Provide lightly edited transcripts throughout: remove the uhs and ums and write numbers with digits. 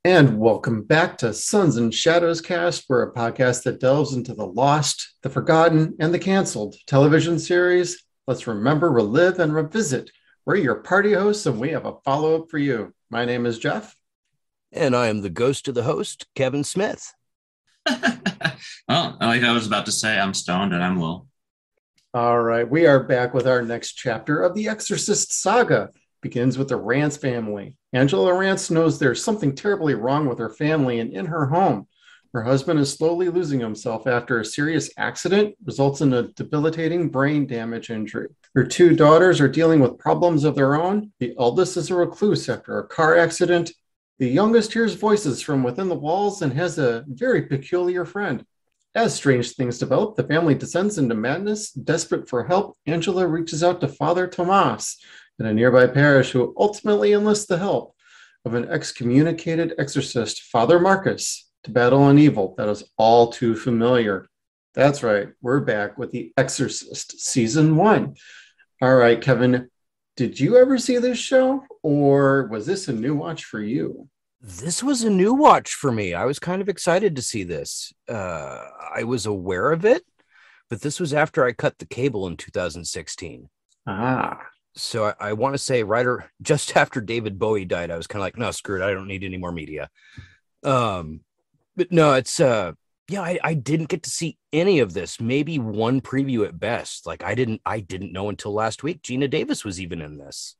And welcome back to Sons and Shadows Cast. We're a podcast that delves into the lost, the forgotten, and the canceled television series. Let's remember, relive, and revisit. We're your party hosts, and we have a follow-up for you. My name is Jeff. And I am the ghost of the host, Kevin Smith. Well, like I was about to say, I'm stoned and I'm Will. All right, we are back with our next chapter of the Exorcist saga. Begins with the Rance family. Angela Rance knows there's something terribly wrong with her family and in her home. Her husband is slowly losing himself after a serious accident results in a debilitating brain damage injury. Her two daughters are dealing with problems of their own. The eldest is a recluse after a car accident. The youngest hears voices from within the walls and has a very peculiar friend. As strange things develop, the family descends into madness. Desperate for help, Angela reaches out to Father Tomas in a nearby parish, who ultimately enlists the help of an excommunicated exorcist, Father Marcus, to battle an evil that is all too familiar. That's right, we're back with The Exorcist Season 1. All right, Kevin, did you ever see this show, or was this a new watch for you? This was a new watch for me. I was kind of excited to see this. I was aware of it, but this was after I cut the cable in 2016. So I want to say just after David Bowie died, I was kind of like, no, screw it. I don't need any more media. But no, it's, I didn't get to see any of this. Maybe one preview at best. Like I didn't know until last week Gina Davis was even in this.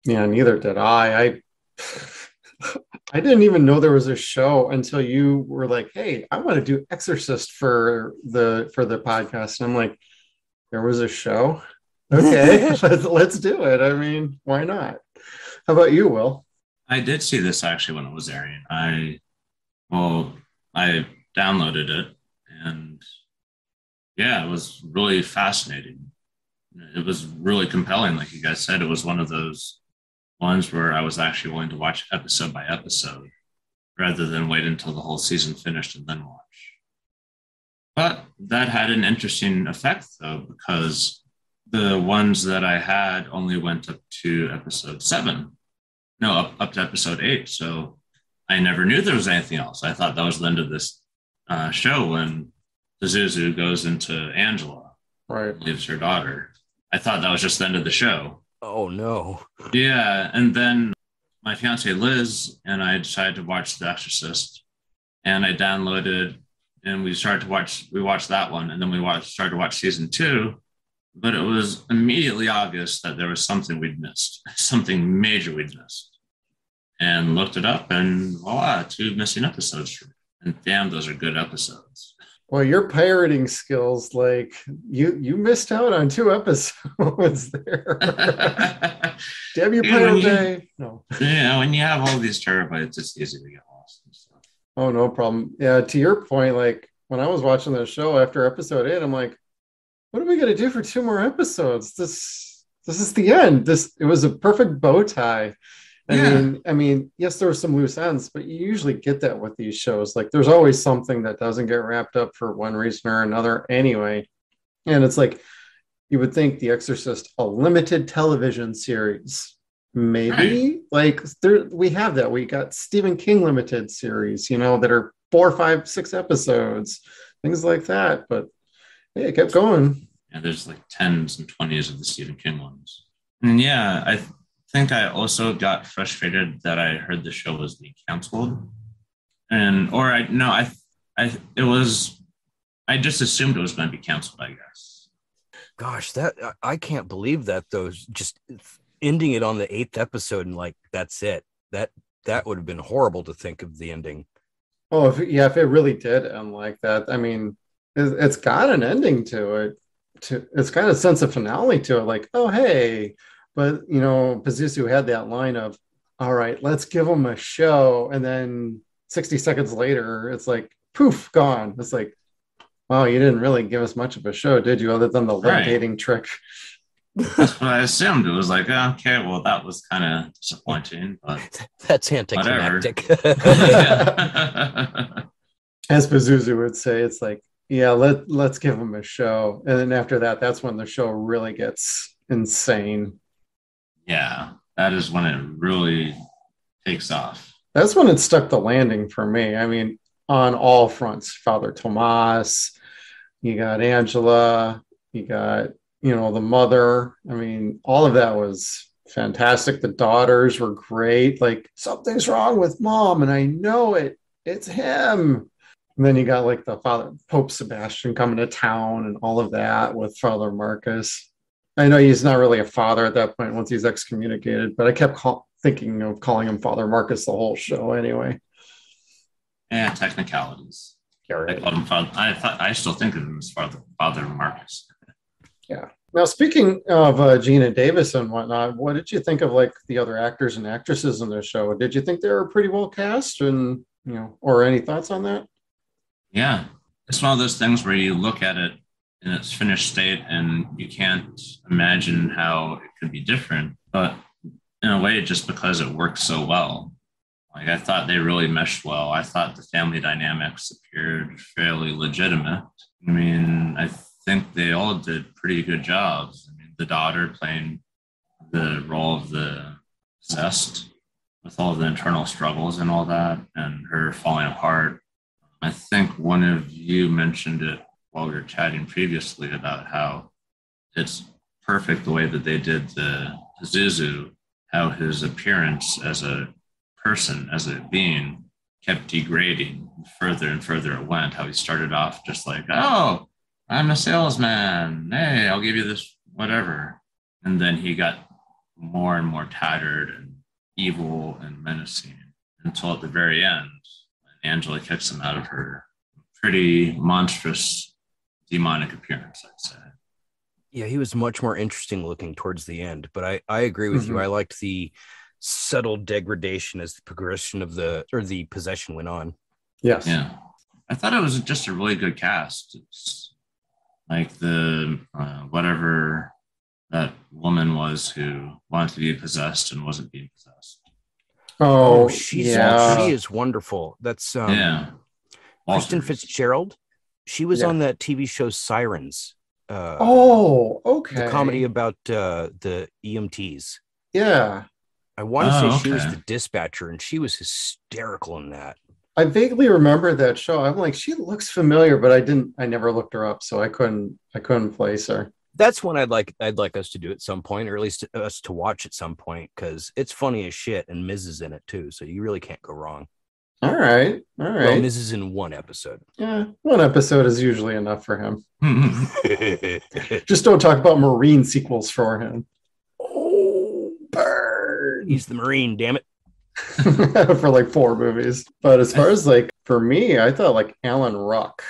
Yeah, neither did I didn't even know there was a show until you were like, hey, I want to do Exorcist for the podcast. And I'm like, there was a show? Okay, let's do it. I mean, why not? How about you, Will? I did see this actually when it was airing. I downloaded it, and yeah, it was really fascinating. It was really compelling. Like you guys said, it was one of those ones where I was actually willing to watch episode by episode rather than wait until the whole season finished and then watch. But that had an interesting effect, though, because the ones that I had only went up to episode 7. No, up to episode 8. So I never knew there was anything else. I thought that was the end of this show when Pazuzu goes into Angela, right, leaves her daughter. I thought that was just the end of the show. Oh, no. Yeah, and then my fiance Liz and I decided to watch The Exorcist, and I downloaded, and we watched that one, and then started to watch season 2. But it was immediately obvious that there was something we'd missed, something major we'd missed. And looked it up, and voila, 2 missing episodes for me. And damn, those are good episodes. Well, your pirating skills, like you missed out on 2 episodes there. Damn you, Pirate Bay. No. Yeah, when you have all these terabytes, it's easy to get lost and stuff. Oh, no problem. Yeah, to your point, like when I was watching the show after episode 8, I'm like, what are we going to do for 2 more episodes? This is the end. It was a perfect bow tie. I mean, yes, there were some loose ends, but you usually get that with these shows. Like there's always something that doesn't get wrapped up for one reason or another anyway. And it's like, you would think The Exorcist, a limited television series, maybe like we have that. We got Stephen King limited series, that are 4, 5, 6 episodes, things like that. But yeah, it kept going. Yeah, there's like 10s and 20s of the Stephen King ones. And yeah, I think I also got frustrated that I heard the show was being canceled. I just assumed it was going to be canceled, I guess. Gosh, I can't believe that, though. Just ending it on the 8th episode and like, that's it. That would have been horrible to think of the ending. Oh, if it really did end like that, I mean, it's got an ending to it. It's got a sense of finale to it. Like, oh, hey, but Pazuzu had that line of, all right, let's give them a show. And then 60 seconds later, it's like, poof, gone. It's like, wow, you didn't really give us much of a show, did you? Other than the levitating trick. That's what I assumed. It was like, okay, well, that was kind of disappointing, but that's anticlimactic. As Pazuzu would say, it's like, yeah, let's give them a show. And then after that, that's when the show really gets insane. Yeah, that is when it really takes off. That's when it stuck the landing for me. I mean, on all fronts, Father Tomas, you got Angela, you got, the mother. I mean, all of that was fantastic. The daughters were great. Like, something's wrong with mom, and I know it. It's him. And then you got like the Father Pope Sebastian coming to town and all of that with Father Marcus. I know he's not really a father at that point once he's excommunicated, but I kept thinking of calling him Father Marcus the whole show anyway. Yeah, technicalities. Yeah, right. I called him Father. I still think of him as Father Marcus. Yeah. Now, speaking of Gina Davis and whatnot, what did you think of like the other actors and actresses in the show? Did you think they were pretty well cast, and or any thoughts on that? Yeah, it's one of those things where you look at it in its finished state and you can't imagine how it could be different, but in a way, just because it works so well. Like, I thought they really meshed well. I thought the family dynamics appeared fairly legitimate. I mean, I think they all did pretty good jobs. I mean, the daughter playing the role of the possessed with all the internal struggles and all that, and her falling apart. I think one of you mentioned it while we were chatting previously about how it's perfect the way that they did the Zuzu, how his appearance as a person, as a being, kept degrading further and further it went. How he started off just like, oh, I'm a salesman. Hey, I'll give you this, whatever. And then he got more and more tattered and evil and menacing until at the very end, Angela kicks him out of her pretty monstrous demonic appearance, I'd say. Yeah, he was much more interesting looking towards the end, but I agree with you. I liked the subtle degradation as the progression of the possession went on. Yes. Yeah. I thought it was just a really good cast. It's like the whatever that woman was who wanted to be possessed and wasn't being possessed. Oh, she is wonderful. That's Kristen Fitzgerald. She was on that TV show Sirens. Okay. The comedy about the EMTs. Yeah. I want to say she was the dispatcher, and she was hysterical in that. I vaguely remember that show. I'm like, she looks familiar, but I never looked her up, so I couldn't place her. That's one I'd like us to do at some point, or at least us to watch at some point, because it's funny as shit, and Miz is in it too, so you really can't go wrong. All right. Well, Miz is in one episode. Yeah, one episode is usually enough for him. Just don't talk about Marine sequels for him. Oh, burn! He's the Marine, damn it. For like 4 movies. But as far as like, for me, I thought like Alan Ruck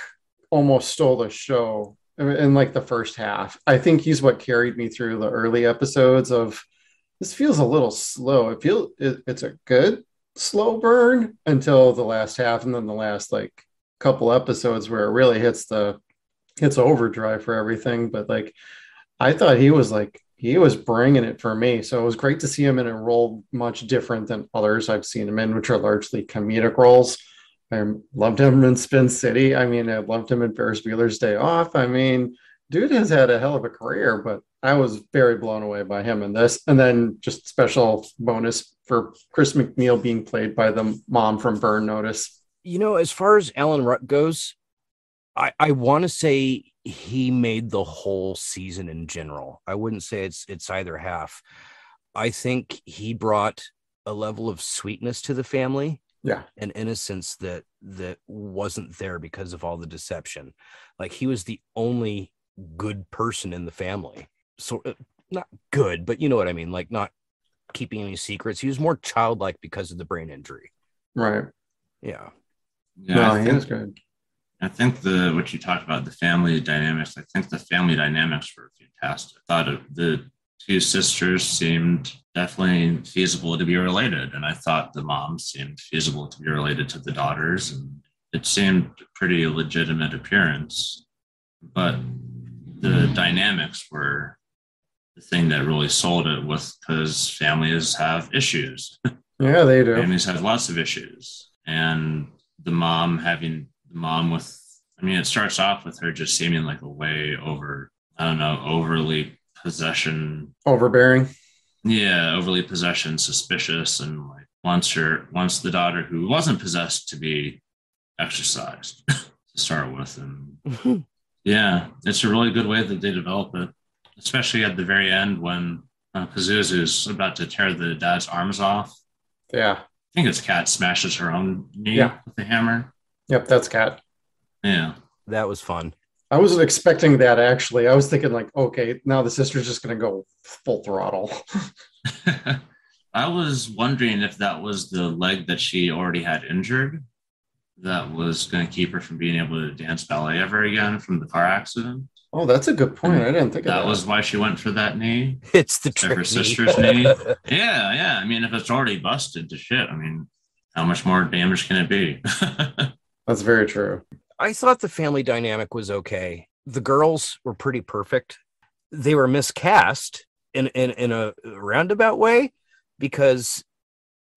almost stole the show in like the first half. I think he's what carried me through the early episodes of this. Feels a little slow. It's a good slow burn until the last half, and then the last like couple episodes where it really hits overdrive for everything. But like, I thought he was bringing it for me. So it was great to see him in a role much different than others I've seen him in, which are largely comedic roles. I loved him in Spin City. I mean, I loved him in Ferris Bueller's Day Off. I mean, dude has had a hell of a career, but I was very blown away by him in this. And then just special bonus for Chris McNeil being played by the mom from Burn Notice. As far as Alan Ruck goes, I want to say he made the whole season in general. I wouldn't say it's either half. I think he brought a level of sweetness to the family. Yeah. And innocence that wasn't there because of all the deception. Like, he was the only good person in the family. So not good, but you know what I mean? Like, not keeping any secrets. He was more childlike because of the brain injury. Right. Yeah. No, he was good. I think what you talked about, the family dynamics, I think the family dynamics were fantastic. I thought the 2 sisters seemed definitely feasible to be related. And I thought the mom seemed feasible to be related to the daughters. And it seemed a pretty legitimate appearance. But the dynamics were the thing that really sold it, because families have issues. Yeah, they do. Families have lots of issues. And the mom with, I mean, it starts off with her just seeming like a way overly overbearing. Yeah, overly possession, suspicious, and like wants the daughter who wasn't possessed to be exorcised to start with. And yeah, it's a really good way that they develop it, especially at the very end when Pazuzu's about to tear the dad's arms off. Yeah. I think it's Kat smashes her own knee with the hammer. Yep, that's Kat. Yeah. That was fun. I wasn't expecting that, actually. I was thinking, like, okay, now the sister's just going to go full throttle. I was wondering if that was the leg that she already had injured that was going to keep her from being able to dance ballet ever again from the car accident. Oh, that's a good point. I didn't think of that. That was why she went for that knee. It's the trick her sister's knee. Yeah. I mean, if it's already busted to shit, I mean, how much more damage can it be? That's very true. I thought the family dynamic was okay. The girls were pretty perfect. They were miscast in a roundabout way because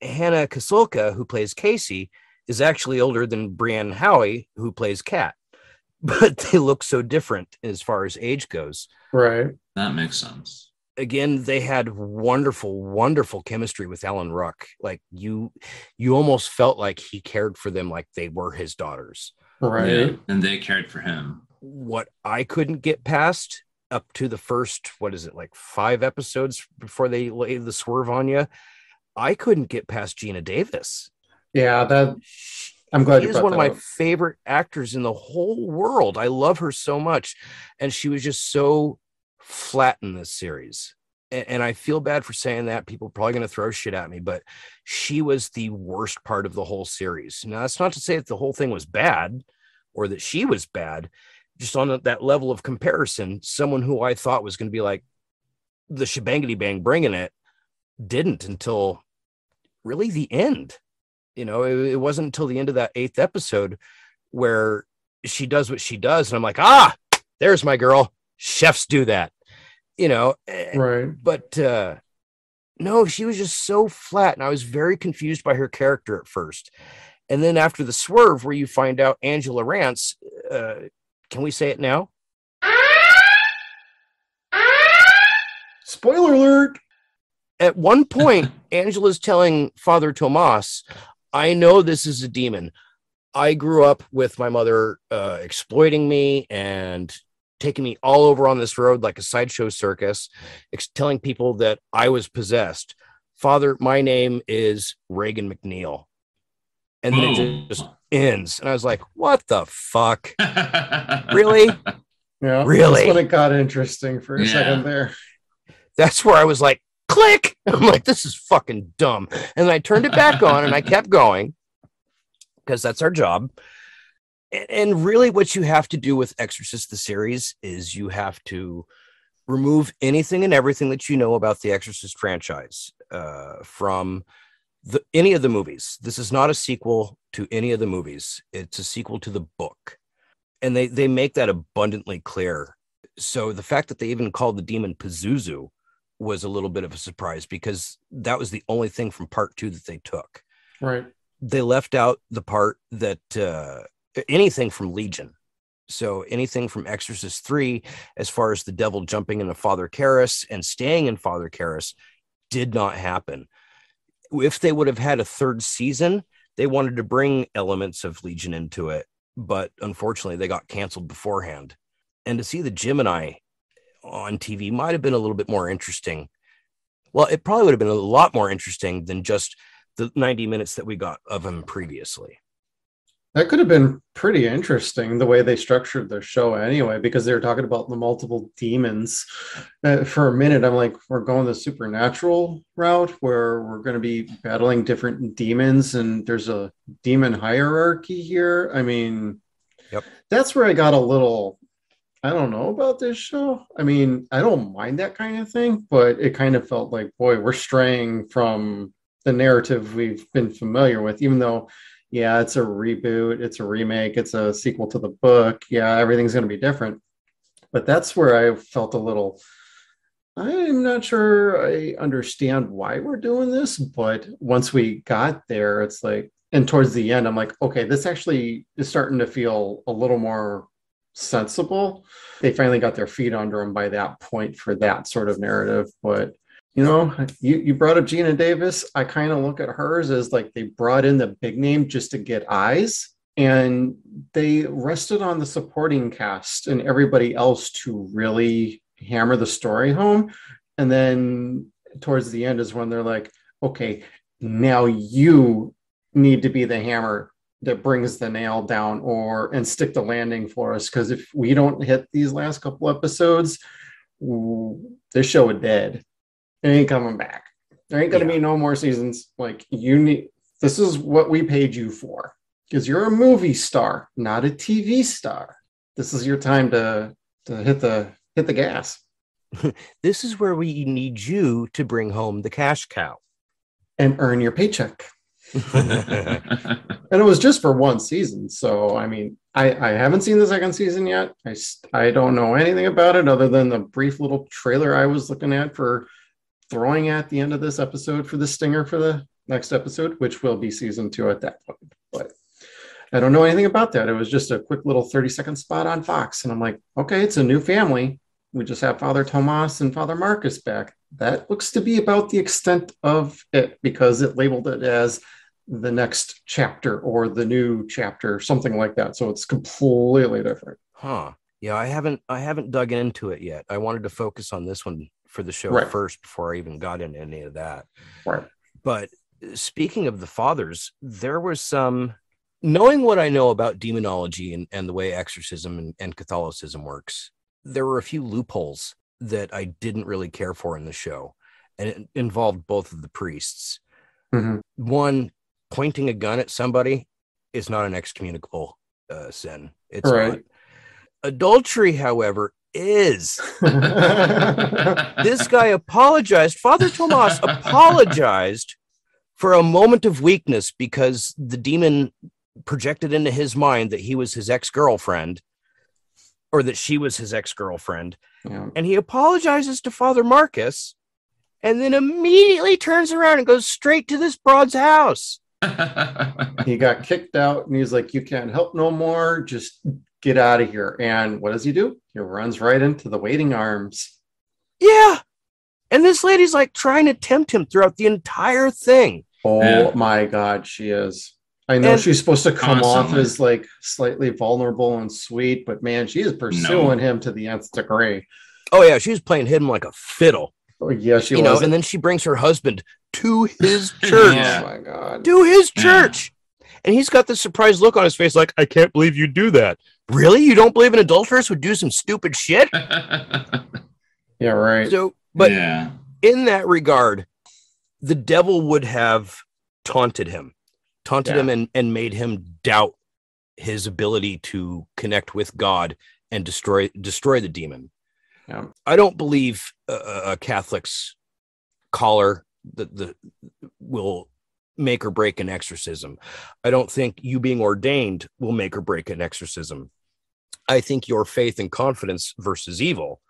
Hannah Kasulka, who plays Casey, is actually older than Brienne Howie, who plays Kat. But they look so different as far as age goes. Right. That makes sense. Again, they had wonderful, wonderful chemistry with Alan Ruck. Like you almost felt like he cared for them like they were his daughters. Right. Yeah, and they cared for him. What I couldn't get past up to the first, 5 episodes before they lay the swerve on you, I couldn't get past Gina Davis. Yeah, I'm glad you brought that up. She is one of my favorite actors in the whole world. I love her so much. And she was just so flat in this series. And I feel bad for saying that. People are probably going to throw shit at me, but she was the worst part of the whole series. Now, that's not to say that the whole thing was bad or that she was bad. Just on that level of comparison, someone who I thought was going to be like the shebangity bang bringing it didn't until really the end. You know, it wasn't until the end of that 8th episode where she does what she does. And I'm like, there's my girl. Chefs do that, you know? Right. But no, she was just so flat. And I was very confused by her character at first. And then after the swerve where you find out Angela Rance, can we say it now? Spoiler alert. At one point, Angela's telling Father Tomas, I know this is a demon. I grew up with my mother exploiting me and taking me all over on this road like a sideshow circus, telling people that I was possessed. Father, my name is Reagan McNeil. And then it just ends. And I was like, what the fuck? Really? Yeah. Really? That's when it got interesting for a second there. That's where I was like, click. I'm like, this is fucking dumb. And I turned it back on and I kept going because that's our job. And really what you have to do with Exorcist, the series, is you have to remove anything and everything that you know about the Exorcist franchise from any of the movies. This is not a sequel to any of the movies. It's a sequel to the book. And they make that abundantly clear. So the fact that they even called the demon Pazuzu was a little bit of a surprise because that was the only thing from part 2 that they took. Right. They left out the part that anything from Legion. So anything from Exorcist 3, as far as the devil jumping into Father Karras and staying in Father Karras, did not happen. If they would have had a 3rd season, they wanted to bring elements of Legion into it, but unfortunately they got canceled beforehand. And to see the Gemini on TV might have been a little bit more interesting. Well, it probably would have been a lot more interesting than just the 90 minutes that we got of him previously. That could have been pretty interesting, the way they structured the show anyway, because they were talking about the multiple demons. For a minute, I'm like, we're going the supernatural route where we're going to be battling different demons and there's a demon hierarchy here. I mean, That's where I got a little, I don't know about this show. I mean, I don't mind that kind of thing, but it kind of felt like, boy, we're straying from the narrative we've been familiar with, even though it's a reboot, it's a remake, it's a sequel to the book. Yeah, everything's going to be different. But that's where I felt a little, I'm not sure I understand why we're doing this. But once we got there, it's like, and towards the end, I'm like, okay, this actually is starting to feel a little more sensible. They finally got their feet under them by that point for that sort of narrative. But You know, you brought up Gina Davis. I kind of look at hers as like they brought in the big name just to get eyes, and they rested on the supporting cast and everybody else to really hammer the story home. And then towards the end is when they're like, okay, now you need to be the hammer that brings the nail down and stick the landing for us. Because if we don't hit these last couple episodes, this show is dead. It ain't coming back. There ain't going to be no more seasons. Like, this is what we paid you for, because you're a movie star, not a TV star. This is your time to hit the gas. This is where we need you to bring home the cash cow and earn your paycheck. And it was just for one season. So, I mean, I haven't seen the second season yet. I don't know anything about it other than the brief little trailer I was looking at for throwing at the end of this episode for the stinger for the next episode, which will be season 2 at that point. But I don't know anything about that. It was just a quick little 30-second spot on Fox. And I'm like, okay, it's a new family. We just have Father Tomas and Father Marcus back. That looks to be about the extent of it, because it labeled it as the next chapter or the new chapter, something like that. So it's completely different. Huh. Yeah, I haven't dug into it yet. I wanted to focus on this one for the show first before I even got into any of that. Right. But speaking of the fathers, there was some, knowing what I know about demonology and the way exorcism and Catholicism works, there were a few loopholes that I didn't really care for in the show. And it involved both of the priests. Mm-hmm. One, pointing a gun at somebody is not an excommunicable sin. It's right. not. Adultery, however, is. This guy apologized. Father Tomas apologized for a moment of weakness because the demon projected into his mind that he was his ex-girlfriend, or that she was his ex-girlfriend. Yeah. And he apologizes to Father Marcus and then immediately turns around and goes straight to this broad's house. He got kicked out and he's like, you can't help no more. Just get out of here. And what does he do? He runs right into the waiting arms. Yeah. And this lady's like trying to tempt him throughout the entire thing. Oh my God, she is. I know she's supposed to come off as like slightly vulnerable and sweet, but man, she is pursuing him to the nth degree. Oh yeah, she's playing him like a fiddle. Oh yeah, she was. And then she brings her husband to his church. Oh my God. To his church. And he's got this surprised look on his face like, I can't believe you do that. Really? You don't believe an adulteress would do some stupid shit? Yeah, right. So, but in that regard, the devil would have taunted him and made him doubt his ability to connect with God and destroy the demon. Yeah. I don't believe a Catholic's collar that will make or break an exorcism. I don't think you being ordained will make or break an exorcism. I think your faith and confidence versus evil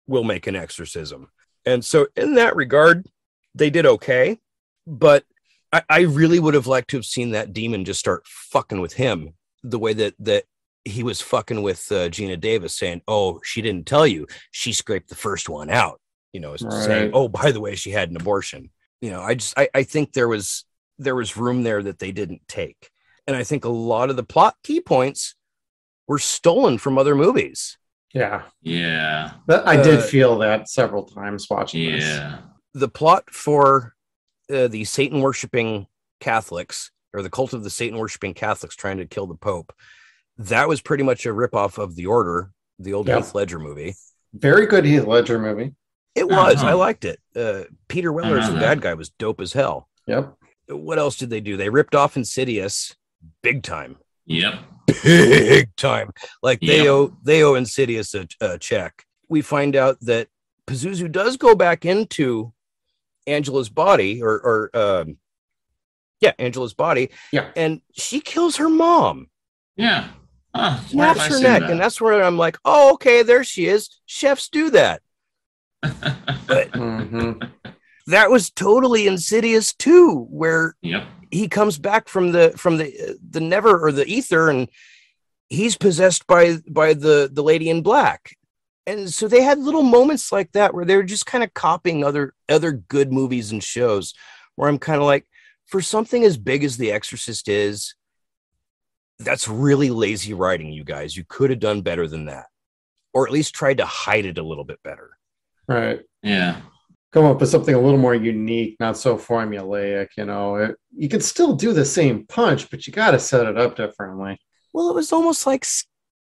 will make an exorcism. And so in that regard, they did okay, but I really would have liked to have seen that demon just start fucking with him the way that he was fucking with Gina Davis, saying, oh, she didn't tell you. She scraped the first one out, saying, oh, by the way, she had an abortion. I think there was room there that they didn't take. And I think a lot of the plot key points were stolen from other movies. Yeah. Yeah. I did feel that several times watching this. The plot for the Satan-worshipping Catholics, or the cult of the Satan-worshipping Catholics trying to kill the Pope, that was pretty much a ripoff of The Order, the old Heath Ledger movie. Very good Heath Ledger movie. It was. I liked it. Peter Weller as the bad guy was dope as hell. Yep. What else did they do? They ripped off Insidious big time. Yep. Big time. Like they owe Insidious a check. We find out that Pazuzu does go back into Angela's body, Angela's body. Yeah. And she kills her mom. Yeah. Snaps her neck. And that's where I'm like, oh, okay, there she is. Chefs do that. But that was totally Insidious too, where he comes back from the never or the ether, and he's possessed by the lady in black. And so they had little moments like that where they were just kind of copying other good movies and shows, where I'm kind of like, for something as big as The Exorcist is, that's really lazy writing, you guys. You could have done better than that, or at least tried to hide it a little bit better. Right. Yeah. Come up with something a little more unique, not so formulaic. You can still do the same punch, but you got to set it up differently. Well, it was almost like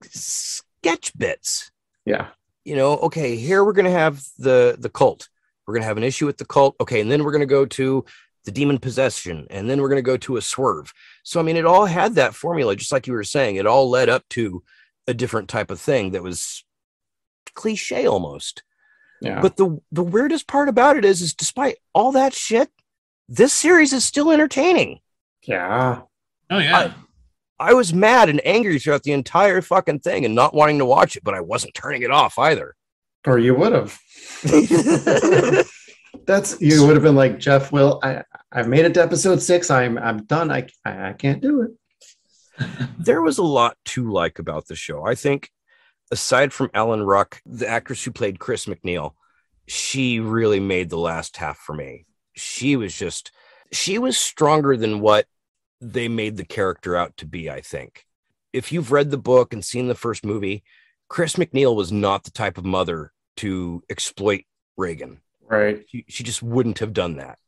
sketch bits. Yeah. Okay, here we're going to have the cult. We're going to have an issue with the cult. Okay, and then we're going to go to the demon possession, and then we're going to go to a swerve. So, I mean, it all had that formula, just like you were saying. It all led up to a different type of thing that was cliche almost. Yeah. But the weirdest part about it is despite all that shit, this series is still entertaining. Yeah. Oh, yeah. I was mad and angry throughout the entire fucking thing and not wanting to watch it, but I wasn't turning it off either. Or you would have. You would have been like, Jeff, I've made it to episode 6. I'm done. I can't do it. There was a lot to like about the show. I think aside from Ellen Ruck, the actress who played Chris McNeil, she really made the last half for me. She was stronger than what they made the character out to be, I think. If you've read the book and seen the first movie, Chris McNeil was not the type of mother to exploit Reagan. Right. She just wouldn't have done that.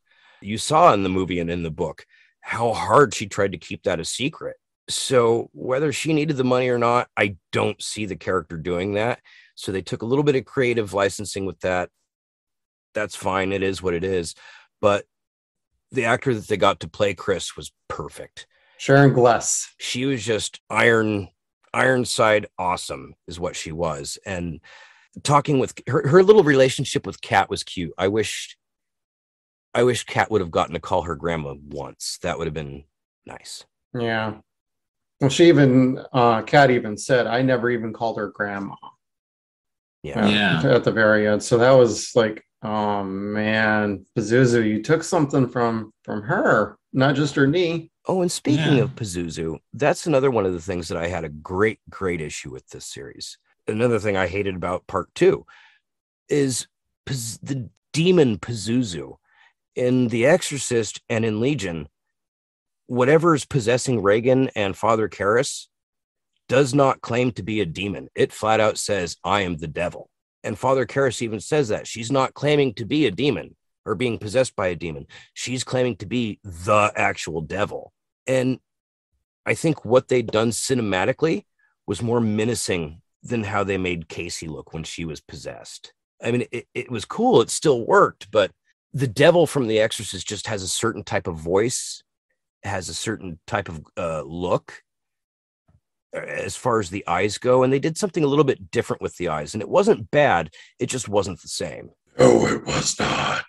You saw in the movie and in the book how hard she tried to keep that a secret. So whether she needed the money or not, I don't see the character doing that. So they took a little bit of creative licensing with that. That's fine. It is what it is. But the actor that they got to play Chris was perfect. Sharon Gless. She was just Ironside awesome is what she was. And talking with her little relationship with Kat was cute. I wish Kat would have gotten to call her grandma once. That would have been nice. Yeah. Well, Kat even said, I never even called her grandma. Yeah. At the very end. So that was like, oh man, Pazuzu, you took something from her, not just her knee. Oh, and speaking of Pazuzu, that's another one of the things that I had a great issue with this series. Another thing I hated about part 2 is the demon Pazuzu. In The Exorcist and in Legion, whatever is possessing Reagan and Father Karras does not claim to be a demon. It flat out says, I am the devil. And Father Karras even says that. She's not claiming to be a demon or being possessed by a demon. She's claiming to be the actual devil. And I think what they'd done cinematically was more menacing than how they made Casey look when she was possessed. I mean, it was cool. It still worked, but the devil from The Exorcist just has a certain type of voice, has a certain type of look as far as the eyes go. And they did something a little bit different with the eyes. And it wasn't bad. It just wasn't the same. No, it was not.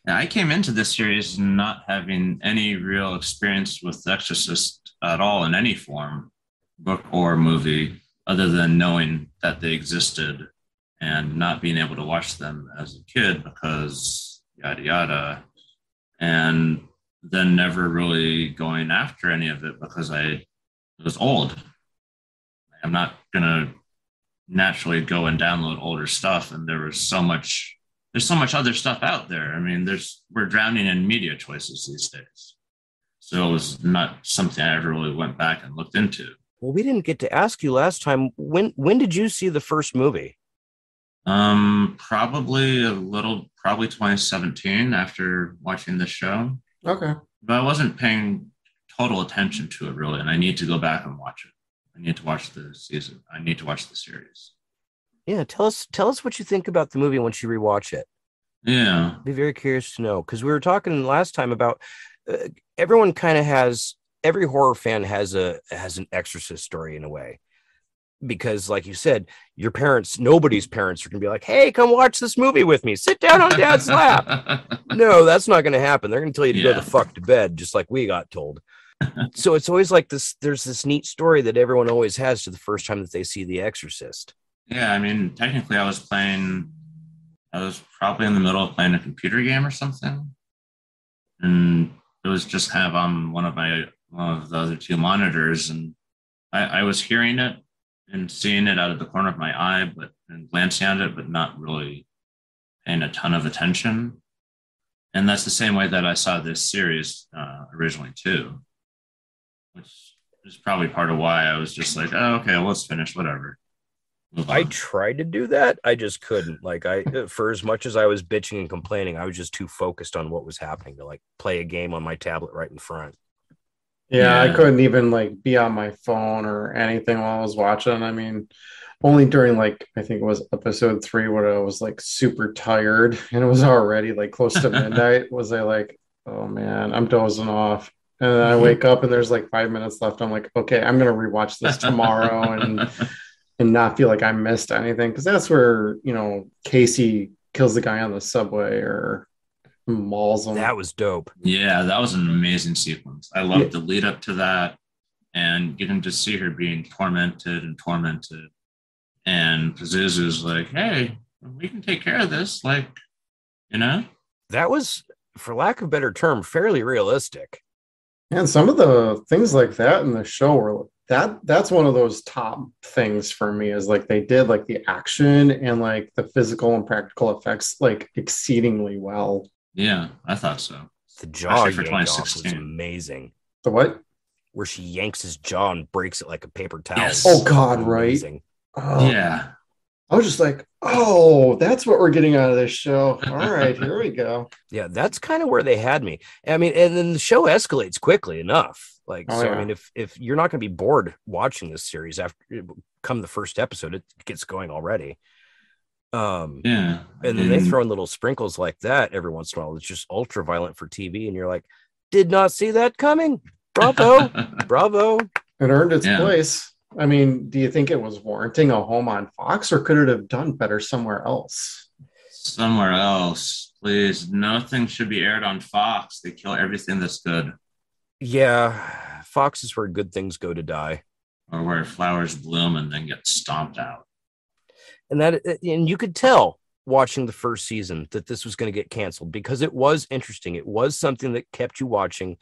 Now, I came into this series not having any real experience with The Exorcist at all in any form, book or movie, other than knowing that they existed and not being able to watch them as a kid because yada yada, and then never really going after any of it because I was old. I'm not gonna naturally go and download older stuff, and there's so much other stuff out there. I mean, we're drowning in media choices these days, so it was not something I ever really went back and looked into. Well, we didn't get to ask you last time. When did you see the first movie? Probably 2017 after watching the show. Okay. But I wasn't paying total attention to it really, and I need to go back and watch it. I need to watch the season. I need to watch the series. Yeah, tell us what you think about the movie once you rewatch it. Yeah. I'd be very curious to know, because we were talking last time about everyone kind of has, every horror fan has an Exorcist story in a way. Because like you said, nobody's parents are going to be like, hey, come watch this movie with me. Sit down on dad's lap. No, that's not going to happen. They're going to tell you to go the fuck to bed, just like we got told. So it's always like this. There's this neat story that everyone always has to the first time that they see The Exorcist. Yeah, I mean, technically I was probably in the middle of playing a computer game or something. And it was just kind of on one of the other two monitors. And I was hearing it, and seeing it out of the corner of my eye, and glancing at it, but not really paying a ton of attention. And that's the same way that I saw this series originally too, which is probably part of why I was just like, oh, okay, well, let's finish, whatever. I tried to do that. I just couldn't. Like, for as much as I was bitching and complaining, I was just too focused on what was happening to like play a game on my tablet right in front. Yeah, I couldn't even like be on my phone or anything while I was watching. I mean, only during like I think it was episode 3 where I was like super tired and it was already like close to midnight. Was I like, oh man, I'm dozing off, and then I wake up and there's like 5 minutes left. I'm like, okay, I'm gonna rewatch this tomorrow and not feel like I missed anything, because that's where Casey kills the guy on the subway or mauls him. That was dope. Yeah, that was an amazing sequence. I loved the lead up to that, and getting to see her being tormented. And Pazuzu's like, hey, we can take care of this. Like, That was, for lack of a better term, fairly realistic. And some of the things like that in the show were that's one of those top things for me, is like they did like the action and like the physical and practical effects like exceedingly well. Yeah, I thought so. The jaw for 2016 was amazing. The what? Where she yanks his jaw and breaks it like a paper towel. Yes. Oh God, amazing. Right? Oh. Yeah. I was just like, oh, that's what we're getting out of this show. All right, here we go. Yeah, that's kind of where they had me. I mean, and then the show escalates quickly enough. Like, I mean, if you're not going to be bored watching this series after come the first episode, it gets going already. And then they throw in little sprinkles like that every once in a while. It's just ultra violent for TV, and you're like, did not see that coming. Bravo, bravo. It earned its place. I mean, do you think it was warranting a home on Fox, or could it have done better somewhere else? Somewhere else, please. Nothing should be aired on Fox. They kill everything that's good. Yeah, Fox is where good things go to die. Or where flowers bloom and then get stomped out. And you could tell watching the first season that this was going to get canceled, because it was interesting. It was something that kept you watching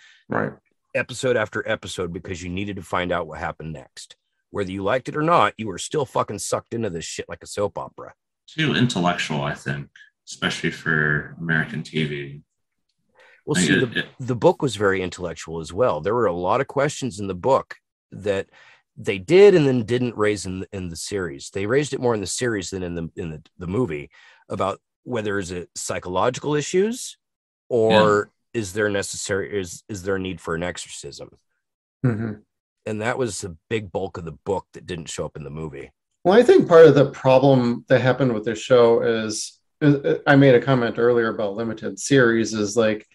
episode after episode, because you needed to find out what happened next. Whether you liked it or not, you were still fucking sucked into this shit like a soap opera. Too intellectual, I think, especially for American TV. Well, see, the book was very intellectual as well. There were a lot of questions in the book that they did and then didn't raise in the series. They raised it more in the series than in the movie, about whether is it psychological issues or is there a need for an exorcism? Mm-hmm. And that was the big bulk of the book that didn't show up in the movie. Well, I think part of the problem that happened with this show is I made a comment earlier about limited series, is like,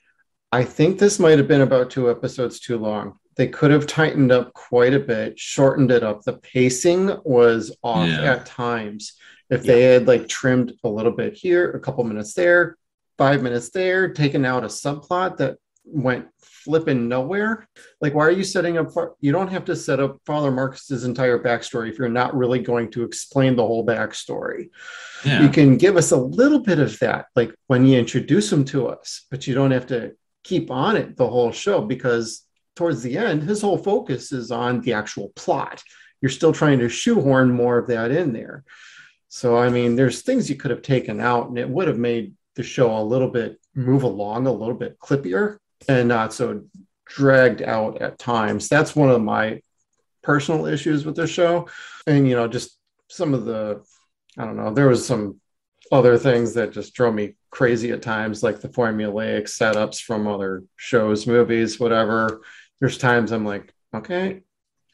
I think this might have been about 2 episodes too long. They could have tightened up quite a bit, shortened it up. The pacing was off at times. If they had like trimmed a little bit here, a couple minutes there, 5 minutes there, taken out a subplot that went flipping nowhere. Like, why are you setting up you don't have to set up Father Marcus's entire backstory if you're not really going to explain the whole backstory. You can give us a little bit of that, like when you introduce him to us, but you don't have to keep on it the whole show, because towards the end, his whole focus is on the actual plot. You're still trying to shoehorn more of that in there. So, I mean, there's things you could have taken out, and it would have made the show a little bit move along a little bit clippier and not so dragged out at times. That's one of my personal issues with the show. And, just some of there was some other things that just drove me crazy at times, like the formulaic setups from other shows, movies, whatever. There's times I'm like, okay,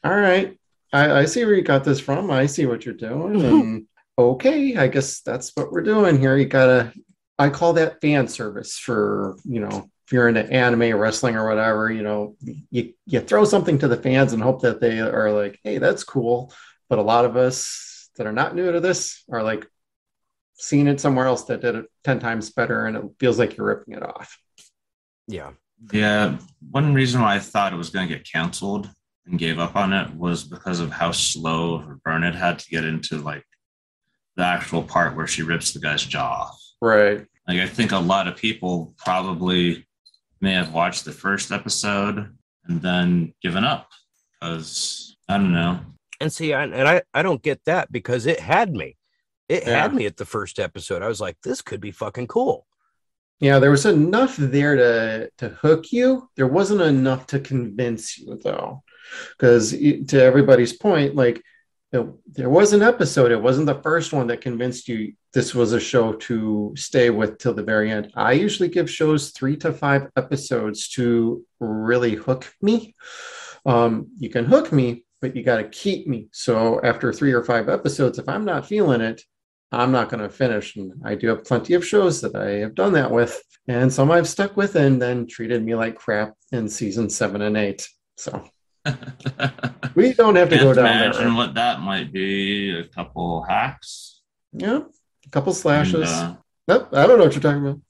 all right, I see where you got this from. I see what you're doing. And okay, I guess that's what we're doing here. I call that fan service for, if you're into anime, wrestling, or whatever, you throw something to the fans and hope that they are like, hey, that's cool. But a lot of us that are not new to this are like seeing it somewhere else that did it 10 times better, and it feels like you're ripping it off. Yeah. Yeah. One reason why I thought it was going to get canceled and gave up on it was because of how slow of a burn it had to get into like the actual part where she rips the guy's jaw off. Right. Like, I think a lot of people probably may have watched the first episode and then given up because, I don't know. And see, I don't get that, because it had me. It had me at the first episode. I was like, this could be fucking cool. Yeah, there was enough there to hook you. There wasn't enough to convince you, though. Because to everybody's point, like, there was an episode. It wasn't the first one that convinced you this was a show to stay with till the very end. I usually give shows 3 to 5 episodes to really hook me. You can hook me, but you got to keep me. So after 3 or 5 episodes, if I'm not feeling it, I'm not going to finish. And I do have plenty of shows that I have done that with. And some I've stuck with and then treated me like crap in season 7 and 8. So we don't have to go down there. Imagine what that might be. A couple hacks. Yeah, a couple slashes. Nope, I don't know what you're talking about.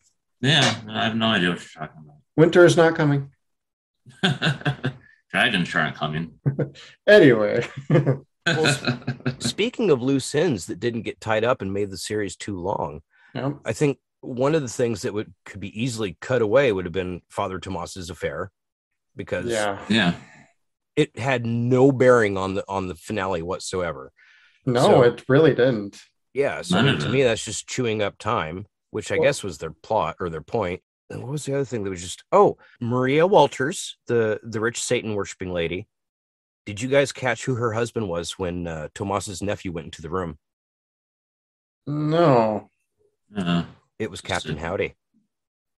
Yeah, I have no idea what you're talking about. Winter is not coming. Dragons aren't coming. Anyway. Well, speaking of loose ends that didn't get tied up and made the series too long, I think one of the things that could be easily cut away would have been Father Tomas's affair, because it had no bearing on the finale whatsoever. No, it really didn't. Yeah, so to me, that's just chewing up time, which I guess was their plot or their point. And what was the other thing that was just, Maria Walters, the rich Satan worshiping lady. Did you guys catch who her husband was when Tomas's nephew went into the room? No. It was Captain Howdy.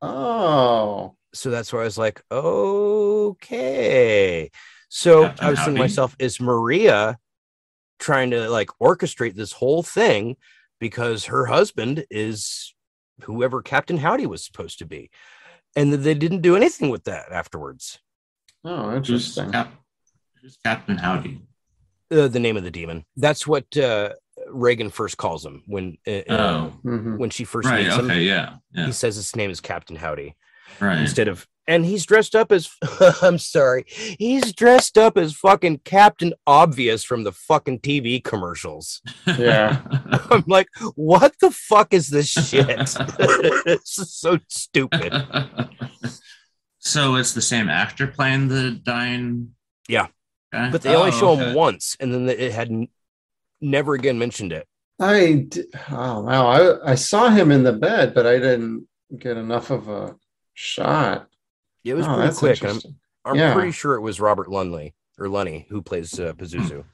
Oh. So that's where I was like, okay. So I was thinking to myself, is Maria trying to like orchestrate this whole thing because her husband is whoever Captain Howdy was supposed to be? And they didn't do anything with that afterwards. Oh, interesting. Who's Captain Howdy? The name of the demon. That's what Reagan first calls him when she first meets him. Yeah. He says his name is Captain Howdy. Right. Instead of, and he's dressed up as, I'm sorry, he's dressed up as fucking Captain Obvious from the fucking TV commercials. Yeah. I'm like, what the fuck is this shit? It's so stupid. So it's the same actor playing the dying. Yeah. Okay. But they only show him once, and then it had never again mentioned it. I saw him in the bed, but I didn't get enough of a shot. It was pretty quick. I'm pretty sure it was Robert Lunny who plays Pazuzu.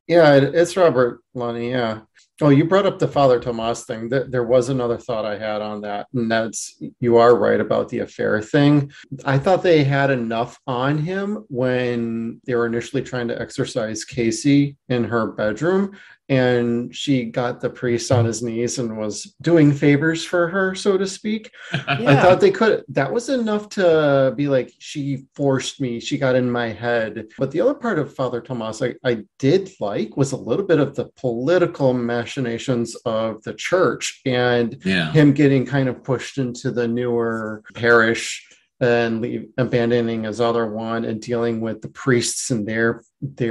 Yeah, it's Robert Lunny. Yeah. Oh, you brought up the Father Tomas thing. There was another thought I had on that, and that's, you are right about the affair thing. I thought they had enough on him when they were initially trying to exorcise Casey in her bedroom, and she got the priest on his knees and was doing favors for her, so to speak. I thought that was enough to be like, she forced me, she got in my head. But the other part of Father Tomas I did like was a little bit of the political machinations of the church and him getting kind of pushed into the newer parish and abandoning his other one and dealing with the priests and their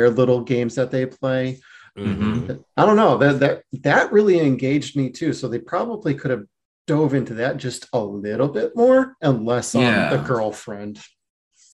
little games that they play. Mm-hmm. I don't know, that really engaged me too. So they probably could have dove into that just a little bit more and less on the girlfriend.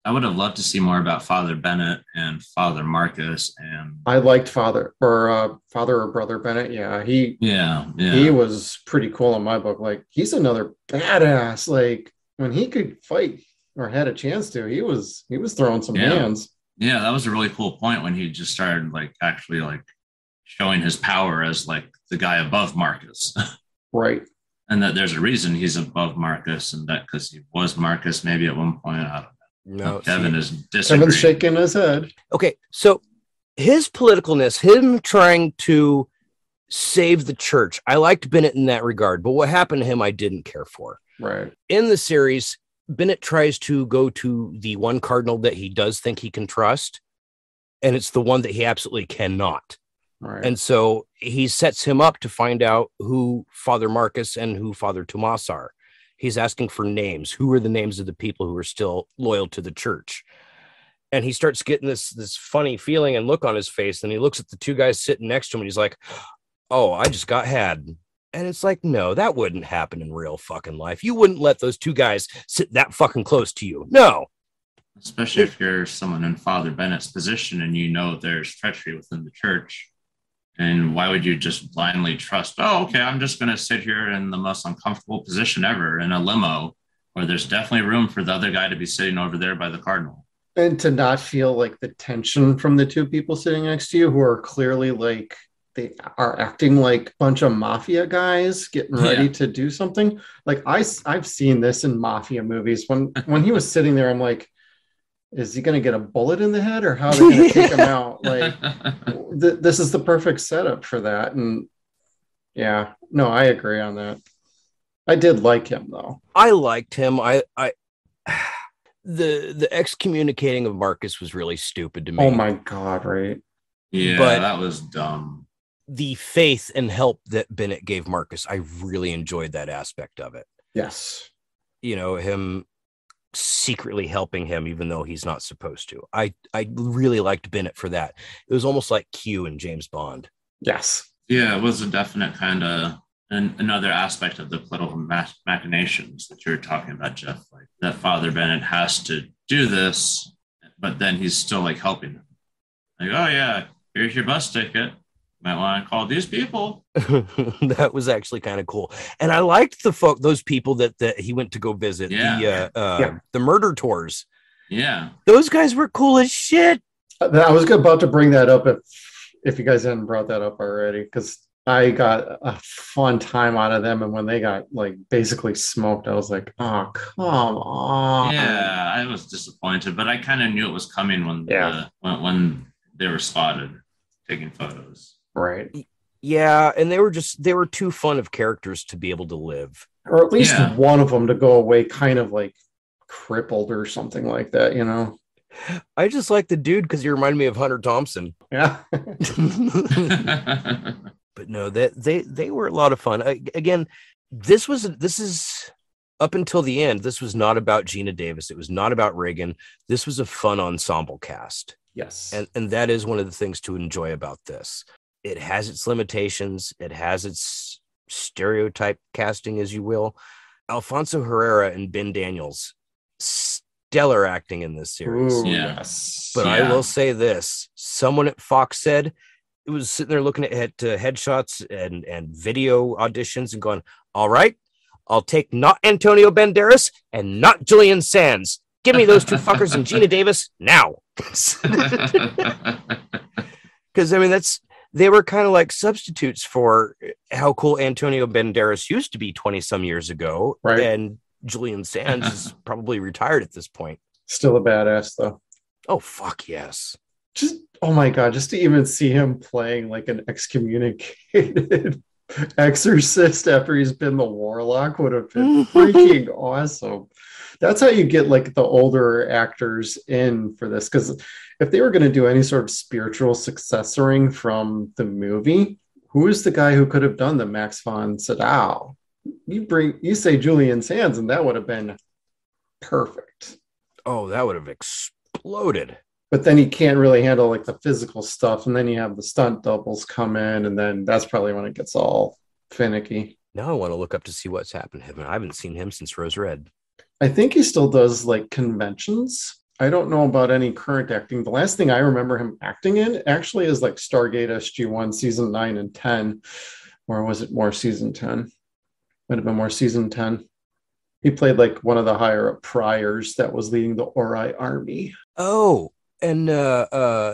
I would have loved to see more about Father Bennett and Father Marcus. And I liked Father or Brother Bennett. Yeah, he was pretty cool in my book. Like, he's another badass. Like, when he could fight or had a chance to, he was throwing some hands. Yeah, that was a really cool point when he just started actually showing his power as the guy above Marcus. Right. And that there's a reason he's above Marcus, and that because he was Marcus maybe at one point. I don't know. No, Kevin is disagreeing. Kevin's shaking his head. Okay, so his politicalness, him trying to save the church, I liked Bennett in that regard, but what happened to him I didn't care for. Right. In the series, Bennett tries to go to the one cardinal that he does think he can trust, and it's the one that he absolutely cannot. Right. And so he sets him up to find out who Father Marcus and who Father Tomas are. He's asking for names. Who are the names of the people who are still loyal to the church? And he starts getting this funny feeling and look on his face. And he looks at the two guys sitting next to him and he's like, oh, I just got had. And it's like, no, that wouldn't happen in real fucking life. You wouldn't let those two guys sit that fucking close to you. No. Especially if you're someone in Father Bennett's position and you know there's treachery within the church. And why would you just blindly trust, oh, okay, I'm just going to sit here in the most uncomfortable position ever in a limo where there's definitely room for the other guy to be sitting over there by the cardinal. And to not feel like the tension from the two people sitting next to you who are clearly like, they are acting like a bunch of mafia guys getting ready to do something. Like I've seen this in mafia movies. When he was sitting there, I'm like, is he going to get a bullet in the head or how are they going to take him out? Like this is the perfect setup for that. And yeah, no, I agree on that. I did like him though. I liked him. The excommunicating of Marcus was really stupid to me. Oh my God, right? Yeah, but that was dumb. The faith and help that Bennett gave Marcus, I really enjoyed that aspect of it. Yes. You know, him secretly helping him even though he's not supposed to. I really liked Bennett for that. It was almost like Q and James Bond. Yes. Yeah, it was a definite kind of another aspect of the political machinations that you're talking about, Jeff. Like that Father Bennett has to do this, but then he's still like helping them. Like, oh yeah, here's your bus ticket. Might want to call these people. That was actually kind of cool, and I liked those people that he went to go visit. The murder tours. Yeah, those guys were cool as shit. I was about to bring that up if you guys hadn't brought that up already, because I got a fun time out of them, and when they got like basically smoked, I was like, oh come on. Yeah, I was disappointed, but I kind of knew it was coming when they were spotted taking photos. Right. Yeah, and they were too fun of characters to be able to live. Or at least one of them to go away kind of like crippled or something like that, you know? I just like the dude because he reminded me of Hunter Thompson. Yeah. But no, they were a lot of fun. Again, this is up until the end, this was not about Gina Davis. It was not about Reagan. This was a fun ensemble cast. Yes. And that is one of the things to enjoy about this. It has its limitations. It has its stereotype casting, as you will. Alfonso Herrera and Ben Daniels, stellar acting in this series. Ooh, yes. But I will say this. Someone at Fox said it was sitting there looking at headshots and video auditions and going, all right, I'll take not Antonio Banderas and not Julian Sands. Give me those two fuckers and Gina Davis now. Because, I mean, they were kind of like substitutes for how cool Antonio Banderas used to be 20 some years ago. Right. And Julian Sands is probably retired at this point. Still a badass though. Oh, fuck yes. Just, oh my God, just to even see him playing like an excommunicated exorcist after he's been the warlock would have been freaking awesome. That's how you get like the older actors in for this, because if they were going to do any sort of spiritual successoring from the movie, who is the guy who could have done the Max von Sydow? You say Julian Sands, and that would have been perfect. Oh, that would have exploded. But then he can't really handle like the physical stuff, and then you have the stunt doubles come in, and then that's probably when it gets all finicky. Now I want to look up to see what's happened to him. I haven't seen him since Rose Red. I think he still does like conventions. I don't know about any current acting. The last thing I remember him acting in actually is like Stargate SG-1 season 9 and 10. Or was it more season 10? Might have been more season 10. He played like one of the higher up priors that was leading the Ori army. Oh, and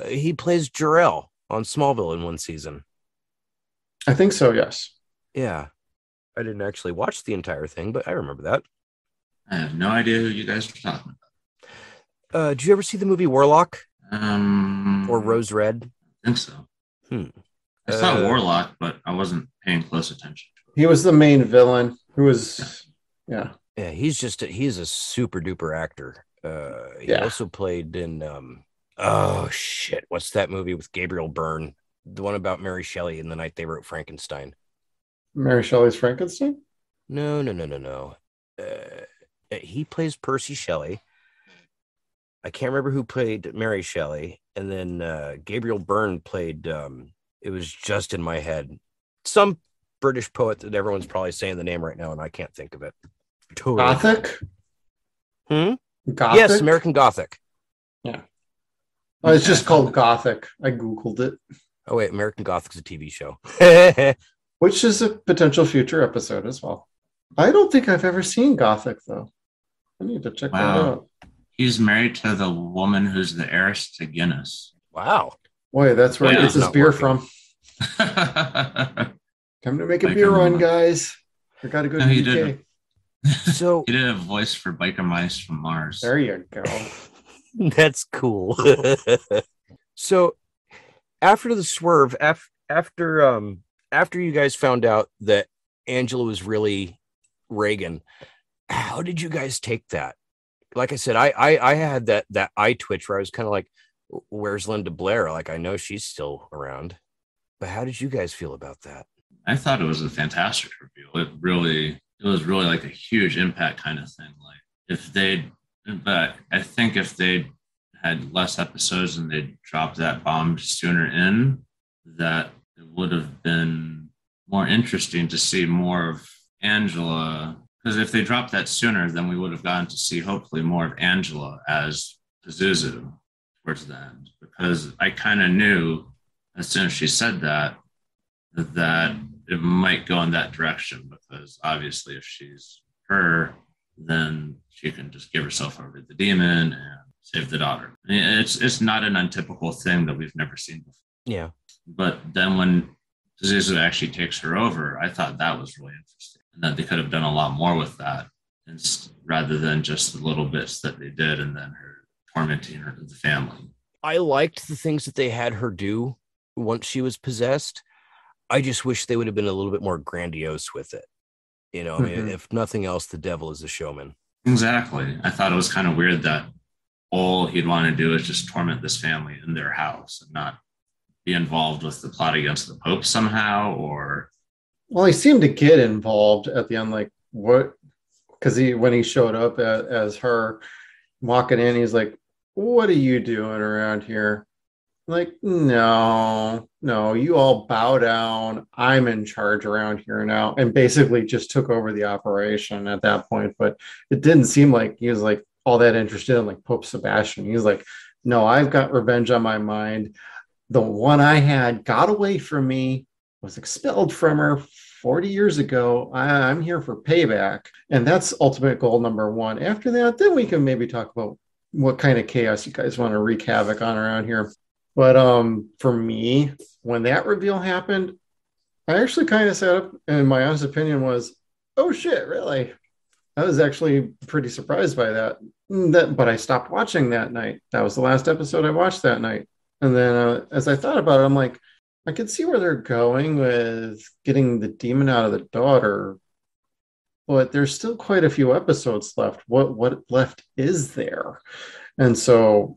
he plays Jor-El on Smallville in one season. I think so, yes. Yeah. I didn't actually watch the entire thing, but I remember that. I have no idea who you guys are talking about. Did you ever see the movie Warlock? Or Rose Red? I think so. I saw Warlock, but I wasn't paying close attention to it. He was the main villain who was, Yeah, he's a super duper actor. He also played in, oh shit, what's that movie with Gabriel Byrne? The one about Mary Shelley and the night they wrote Frankenstein. Mary Shelley's Frankenstein? No. He plays Percy Shelley. I can't remember who played Mary Shelley. And then Gabriel Byrne played, it was just in my head, some British poet that everyone's probably saying the name right now, and I can't think of it. Totally. Gothic? Gothic? Yes, American Gothic. Yeah. Oh, it's just called Gothic. I Googled it. Oh, wait. American Gothic's a TV show. Which is a potential future episode as well. I don't think I've ever seen Gothic, though. I need to check that out. He's married to the woman who's the heiress to Guinness. Wow. Boy, that's where he gets his beer from. Time to make a beer run, guys. We got to go to the UK. So he did a voice for Biker Mice from Mars. There you go. That's cool. So after the swerve, after you guys found out that Angela was really Reagan, how did you guys take that? Like I said, I had that eye twitch where I was kind of like, where's Linda Blair? Like, I know she's still around, but how did you guys feel about that? I thought it was a fantastic reveal. It was really like a huge impact kind of thing. But I think if they had less episodes and they dropped that bomb sooner in, that it would have been more interesting to see more of Angela. Because if they dropped that sooner, then we would have gotten to see hopefully more of Angela as Pazuzu towards the end. Because I kind of knew as soon as she said that it might go in that direction. Because obviously, if she's her, then she can just give herself over to the demon and save the daughter. I mean, it's not an untypical thing that we've never seen before. Yeah. But then when Pazuzu actually takes her over, I thought that was really interesting. And that they could have done a lot more with that rather than just the little bits that they did and then her tormenting her the family. I liked the things that they had her do once she was possessed. I just wish they would have been a little bit more grandiose with it. You know, I mean, if nothing else, the devil is a showman. Exactly. I thought it was kind of weird that all he'd want to do is just torment this family in their house and not be involved with the plot against the Pope somehow, or... Well, he seemed to get involved at the end, like, what? Because when he showed up as her walking in, he's like, what are you doing around here? Like, no, you all bow down. I'm in charge around here now. And basically just took over the operation at that point. But it didn't seem like he was like all that interested in like Pope Sebastian. He was like, no, I've got revenge on my mind. The one I had got away from me, was expelled from her 40 years ago. I'm here for payback. And that's ultimate goal number one. After that, then we can maybe talk about what kind of chaos you guys want to wreak havoc on around here. But for me, when that reveal happened, I actually kind of sat up and my honest opinion was, oh shit, really? I was actually pretty surprised by that. But I stopped watching that night. That was the last episode I watched that night. And then as I thought about it, I'm like, I could see where they're going with getting the demon out of the daughter, but there's still quite a few episodes left. What left is there? And so,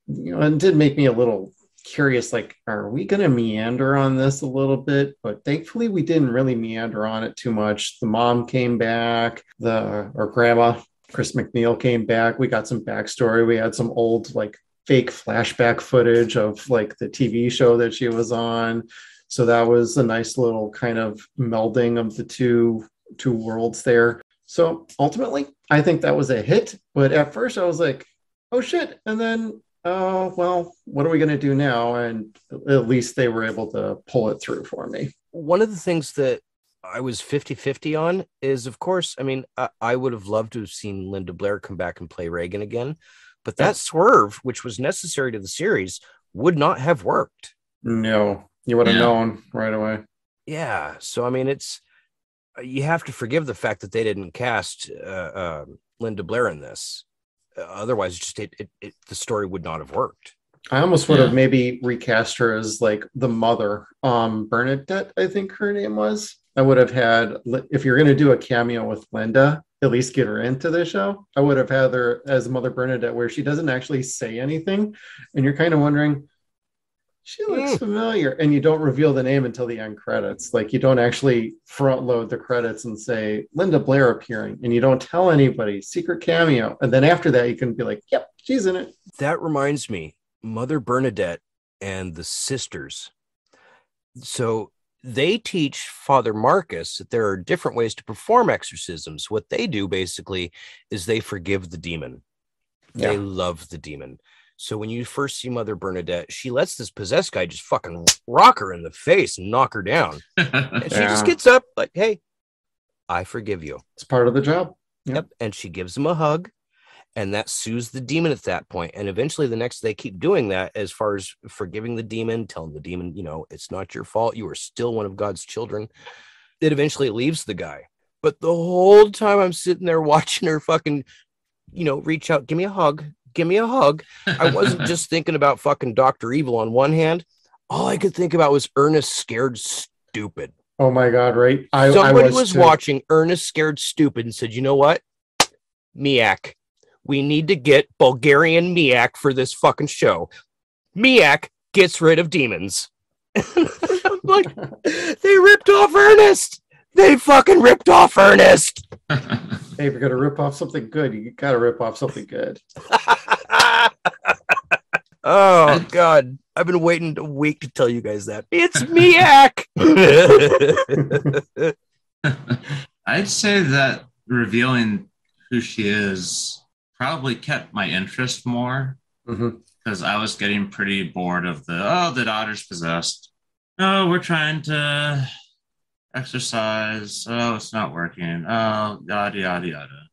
it did make me a little curious, like, are we going to meander on this a little bit? But thankfully we didn't really meander on it too much. The mom came back, or grandma, Chris McNeil came back. We got some backstory. We had some old, like, fake flashback footage of like the TV show that she was on. So that was a nice little kind of melding of the two worlds there. So ultimately, I think that was a hit. But at first I was like, oh shit. And then, well, what are we going to do now? And at least they were able to pull it through for me. One of the things that I was 50-50 on is, of course, I mean, I would have loved to have seen Linda Blair come back and play Reagan again. But that swerve, which was necessary to the series, would not have worked. No, you would have known right away. Yeah. So, I mean, you have to forgive the fact that they didn't cast Linda Blair in this. Otherwise, the story would not have worked. I almost would have maybe recast her as like the mother, Bernadette, I think her name was. I would have had, if you're going to do a cameo with Linda, at least get her into the show. I would have had her as Mother Bernadette, where she doesn't actually say anything. And you're kind of wondering, she looks familiar. And you don't reveal the name until the end credits. Like, you don't actually front load the credits and say, Linda Blair appearing. And you don't tell anybody, secret cameo. And then after that, you can be like, yep, she's in it. That reminds me, Mother Bernadette and the sisters. So they teach Father Marcus that there are different ways to perform exorcisms. What they do basically is they forgive the demon. They love the demon. So when you first see Mother Bernadette, she lets this possessed guy just fucking rock her in the face and knock her down. And she just gets up like, hey, I forgive you. It's part of the job. Yep. And she gives him a hug, and that soothes the demon at that point. And eventually the next they keep doing that as far as forgiving the demon, telling the demon, it's not your fault. You are still one of God's children. It eventually leaves the guy. But the whole time I'm sitting there watching her fucking, reach out, give me a hug. Give me a hug. I wasn't just thinking about fucking Dr. Evil on one hand. All I could think about was Ernest Scared Stupid. Oh my God, right? Somebody was watching Ernest Scared Stupid and said, you know what? Miak. We need to get Bulgarian Miak for this fucking show. Miak gets rid of demons. I'm like, they ripped off Ernest. They fucking ripped off Ernest. Hey, if you're going to rip off something good, you got to rip off something good. Oh, God. I've been waiting a week to tell you guys that. It's Miak. I'd say that revealing who she is probably kept my interest more because I was getting pretty bored of the daughter's possessed. Oh, we're trying to exercise. Oh, it's not working. Oh, yada, yada, yada.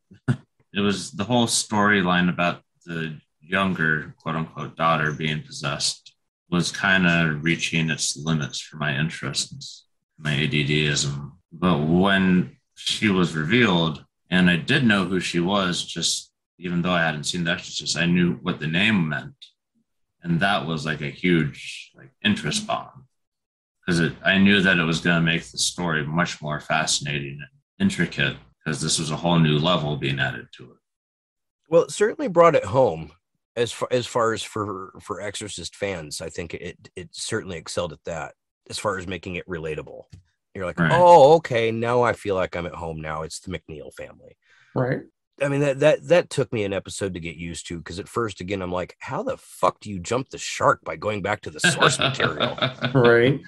It was the whole storyline about the younger, quote unquote, daughter being possessed was kind of reaching its limits for my interests, my ADDism. But when she was revealed, and I did know who she was, just even though I hadn't seen The Exorcist, I knew what the name meant. And that was like a huge interest bomb. Because I knew that it was going to make the story much more fascinating and intricate, because this was a whole new level being added to it. Well, it certainly brought it home as far as for Exorcist fans. I think it certainly excelled at that as far as making it relatable. You're like, right. Oh, okay, now I feel like I'm at home now. It's the McNeil family. Right. I mean, that took me an episode to get used to, because at first, again, I'm like, how the fuck do you jump the shark by going back to the source material? Right.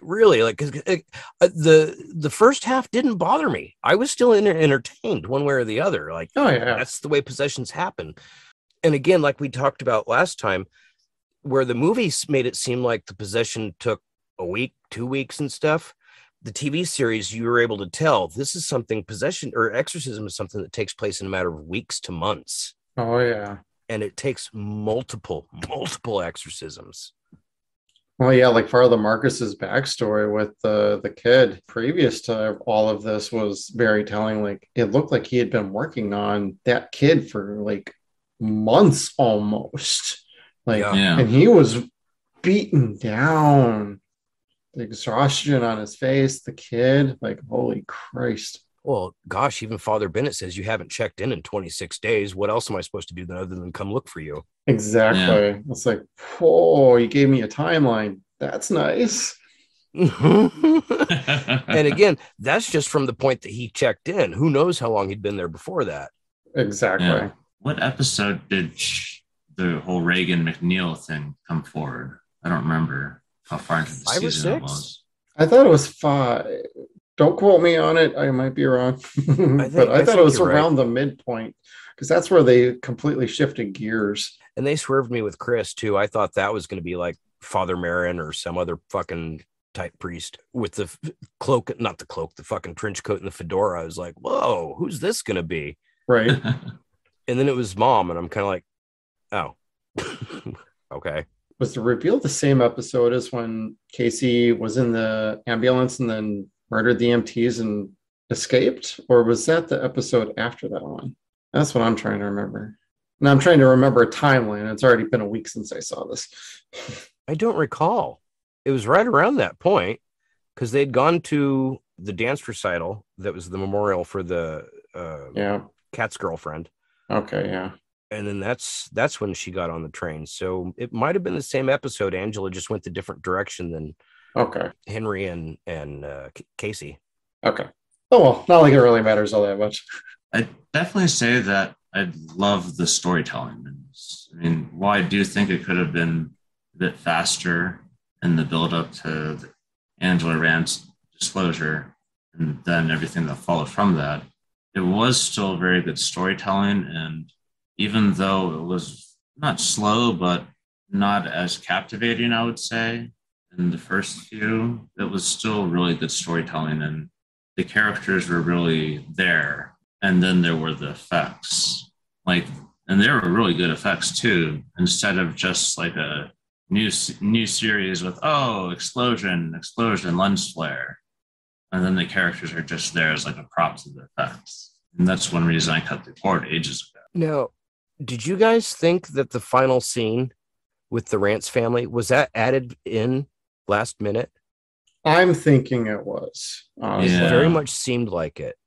Really, because the first half didn't bother me. I was still entertained one way or the other. Like, oh yeah, that's the way possessions happen. And again, like we talked about last time, where the movies made it seem like the possession took a week, 2 weeks and stuff. The TV series, you were able to tell this is something, possession or exorcism is something that takes place in a matter of weeks to months. Oh yeah. And it takes multiple exorcisms. Well, yeah, like Father Marcus's backstory with the kid previous to all of this was very telling. Like, it looked like he had been working on that kid for like months almost. And he was beaten down. The exhaustion on his face, the kid, holy Christ. Well, gosh, even Father Bennett says you haven't checked in 26 days. What else am I supposed to do other than come look for you? Exactly. Yeah. It's like, whoa, you gave me a timeline. That's nice. And again, that's just from the point that he checked in. Who knows how long he'd been there before that? Exactly. Yeah. What episode did the whole Reagan McNeil thing come forward? I don't remember how far into the 5 season or 6? it was. I thought it was 5. Don't quote me on it. I might be wrong. But I thought it was around the midpoint, because that's where they completely shifted gears. And they swerved me with Chris, too. I thought that was going to be like Father Marin or some other fucking type priest with the cloak, not the cloak, the fucking trench coat and the fedora. I was like, whoa, who's this going to be? Right. And then it was Mom, and I'm kind of like, oh, okay. Was the reveal the same episode as when Casey was in the ambulance and then murdered the EMTs and escaped? Or was that the episode after that one? That's what I'm trying to remember. And I'm trying to remember a timeline. It's already been a week since I saw this. I don't recall. It was right around that point, because they'd gone to the dance recital that was the memorial for the cat's girlfriend. Okay, yeah. And then that's when she got on the train. So it might have been the same episode. Angela just went the different direction than Henry and Casey. Okay. Oh, well, not like it really matters all that much. I'd definitely say that I love the storytelling. I mean, while I do think it could have been a bit faster in the build-up to Angela Rand's disclosure and then everything that followed from that, it was still very good storytelling. And even though it was not slow, but not as captivating, I would say. In the first few, it was still really good storytelling, and the characters were really there. And then there were the effects, and they were really good effects too. Instead of just like a new series with explosion, lens flare, and then the characters are just there as like a prop to the effects. And that's one reason I cut the cord ages ago. Now, did you guys think that the final scene with the Rance family, was that added in last minute? I'm thinking it was. It very much seemed like it.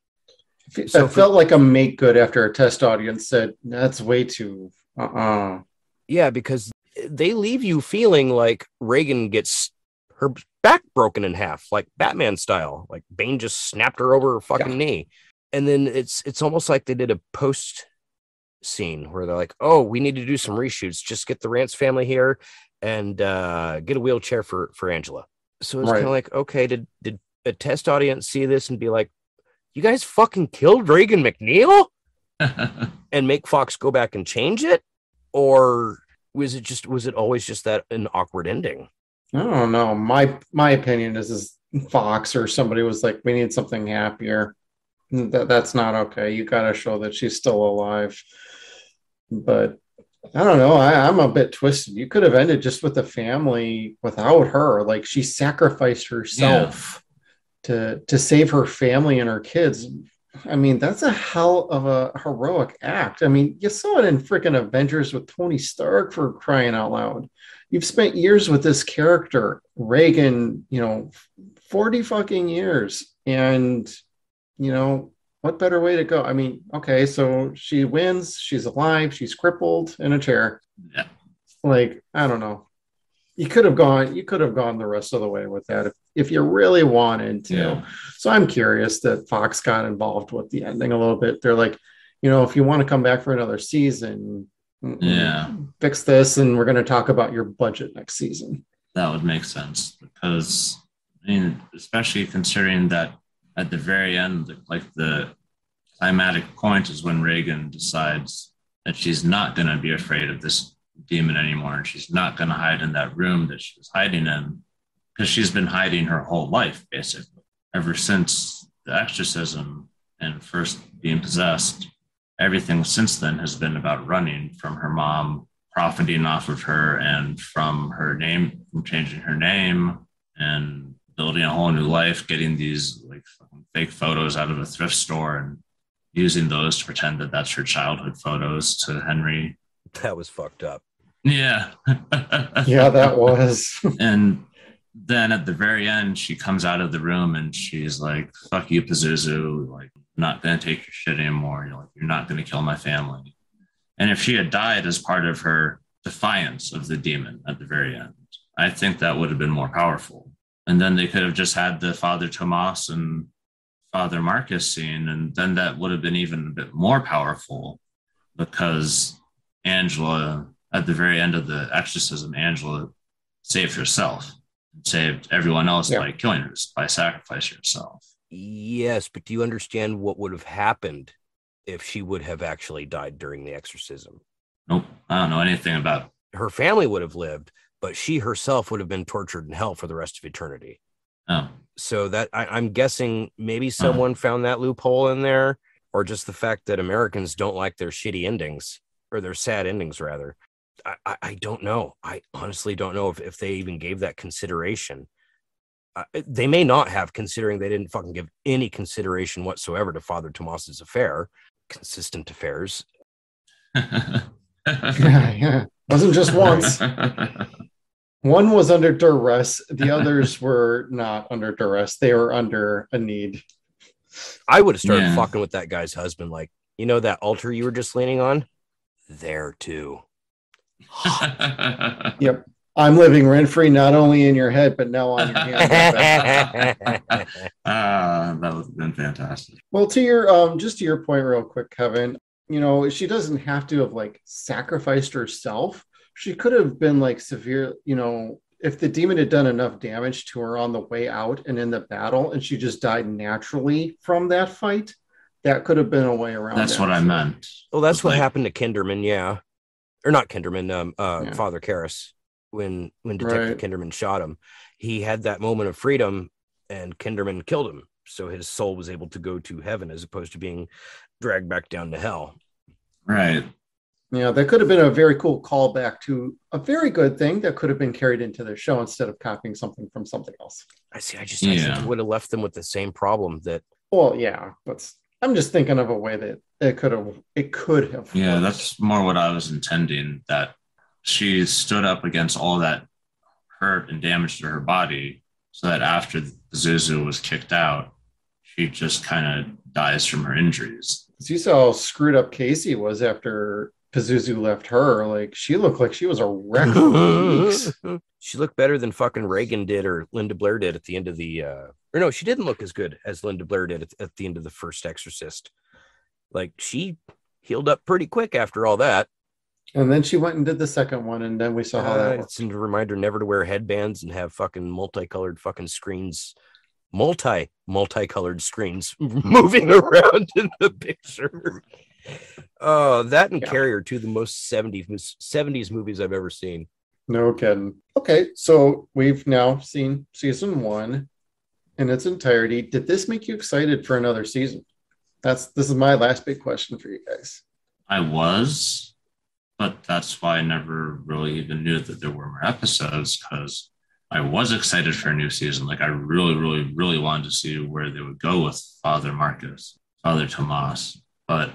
It felt like a make good after a test audience said, that's way too... Yeah, because they leave you feeling like Reagan gets her back broken in half, like Batman style. Like Bane just snapped her over her fucking knee. And then it's almost like they did a post scene where they're like, oh, we need to do some reshoots. Just get the Rance family here and get a wheelchair for Angela. So it's kind of like, okay, did a test audience see this and be like, you guys fucking killed Reagan McNeil and make Fox go back and change it? Or was it always just that an awkward ending? I don't know. My opinion is Fox or somebody was like, we need something happier. That's not okay. You got to show that she's still alive. But I don't know. I'm a bit twisted. You could have ended just with the family without her. Like she sacrificed herself to save her family and her kids. I mean, that's a hell of a heroic act. I mean, you saw it in freaking Avengers with Tony Stark, for crying out loud. You've spent years with this character, Reagan, 40 fucking years. And, what better way to go? I mean, okay, so she wins, she's alive, she's crippled in a chair. Yeah. Like, I don't know. You could have gone the rest of the way with that if you really wanted to. Yeah. So I'm curious that Fox got involved with the ending a little bit. They're like, if you want to come back for another season, fix this, and we're going to talk about your budget next season. That would make sense because, especially considering that at the very end, the climatic point is when Reagan decides that she's not going to be afraid of this demon anymore, and she's not going to hide in that room that she was hiding in, because she's been hiding her whole life, basically. Ever since the exorcism and first being possessed, everything since then has been about running from her mom, profiting off of her, and from changing her name and building a whole new life, getting these fake photos out of a thrift store and using those to pretend that that's her childhood photos to Henry. That was fucked up. Yeah. Yeah, that was. And then at the very end, she comes out of the room and she's like, fuck you, Pazuzu. Like, I'm not going to take your shit anymore. You're not going to kill my family. And if she had died as part of her defiance of the demon at the very end, I think that would have been more powerful. And then they could have just had the Father Tomas and Father Marcus scene, and then that would have been even a bit more powerful, because Angela, at the very end of the exorcism, Angela saved herself, saved everyone else by killing her, by sacrificing herself. Yes, but do you understand what would have happened if she would have actually died during the exorcism? Nope, I don't know anything about. Her family would have lived, but she herself would have been tortured in hell for the rest of eternity. Oh. So that I'm guessing maybe someone found that loophole in there, or just the fact that Americans don't like their shitty endings, or their sad endings, rather. I don't know. I honestly don't know if they even gave that consideration. They may not have, considering they didn't fucking give any consideration whatsoever to Father Tomas's affair. Consistent affairs. Yeah. Wasn't just once. One was under duress. The others were not under duress. They were under a need. I would have started fucking with that guy's husband. Like, that altar you were just leaning on? There too. Yep. I'm living rent-free, not only in your head, but now on your hand. That would have been fantastic. Well, to your just to your point real quick, Kevin, she doesn't have to have sacrificed herself. She could have been severe, if the demon had done enough damage to her on the way out and in the battle, and she just died naturally from that fight, that could have been a way around. That's what I meant. Well, that's what happened to Kinderman, yeah. or not Kinderman, Father Karras, when Detective Kinderman shot him, he had that moment of freedom, and Kinderman killed him, so his soul was able to go to heaven as opposed to being dragged back down to hell. Right. Yeah, that could have been a very cool callback to a very good thing that could have been carried into their show instead of copying something from something else. I think it would have left them with the same problem that. Well, yeah, but I'm just thinking of a way that it could have. Yeah, worked. that's more what I was intending, that she stood up against all that hurt and damage to her body, so that after Pazuzu was kicked out, she just kind of dies from her injuries. You saw how screwed up Casey was after Pazuzu left her. Like, she looked like she was a wreck for weeks. She looked better than fucking Reagan did or Linda Blair did at the end of the or no, she didn't look as good as Linda Blair did at the end of the first Exorcist. Like, she healed up pretty quick after all that. And then she went and did the second one, and then we saw how that worked. It's a reminder never to wear headbands and have fucking multicolored fucking screens, multicolored screens moving around in the picture. That and Carrie are two of the most 70s movies I've ever seen. No kidding. Okay, so we've now seen season 1 in its entirety. Did this make you excited for another season? This is my last big question for you guys. I was, but that's why I never really even knew that there were more episodes, because I was excited for a new season. Like, I really, really, really wanted to see where they would go with Father Tomas, but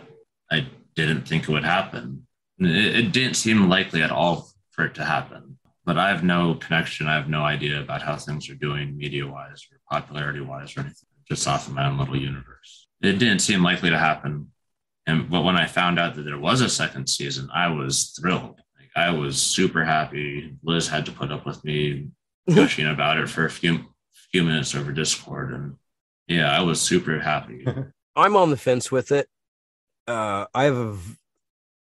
I didn't think it would happen. It didn't seem likely at all for it to happen. But I have no connection. I have no idea about how things are doing media-wise or popularity-wise or anything, just off of my own little universe. It didn't seem likely to happen. But when I found out that there was a second season, I was thrilled. Like, I was super happy. Liz had to put up with me gushing about it for a few minutes over Discord. And yeah, I was super happy. I'm on the fence with it. I have a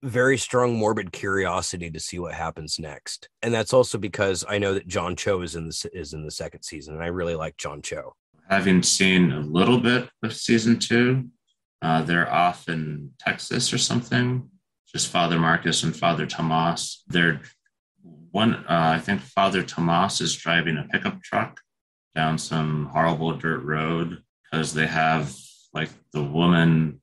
very strong morbid curiosity to see what happens next, and that's also because I know that John Cho is in the second season, and I really like John Cho. Having seen a little bit of season 2, they're off in Texas or something. Just Father Marcus and Father Tomas. I think Father Tomas is driving a pickup truck down some horrible dirt road because they have like the woman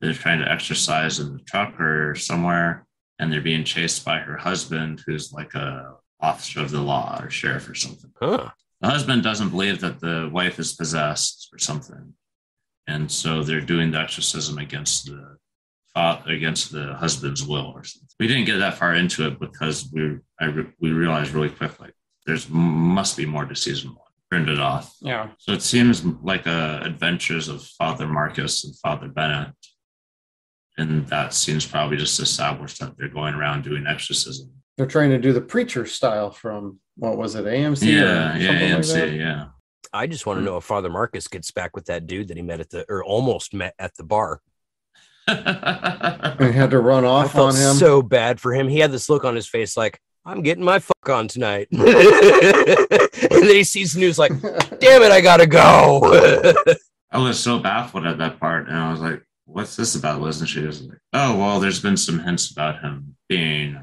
they're trying to exorcise in the truck or somewhere, and they're being chased by her husband, who's like a officer of the law or sheriff or something. Huh. The husband doesn't believe that the wife is possessed or something, and so they're doing the exorcism against the husband's will or something. We didn't get that far into it because we realized really quickly must be more to season 1. Turned it off. Yeah. So it seems like adventures of Father Marcus and Father Bennett. And that seems probably just established that they're going around doing exorcism. They're trying to do the preacher style from, what was it, AMC? Yeah, AMC, like yeah. I just want to know if Father Marcus gets back with that dude that he met almost met at the bar. And had to run off on him. So bad for him. He had this look on his face like, I'm getting my fuck on tonight. And then he sees the news like, damn it, I gotta go. I was so baffled at that part, and I was like, what's this about, Liz? And she was like, oh, well, there's been some hints about him being,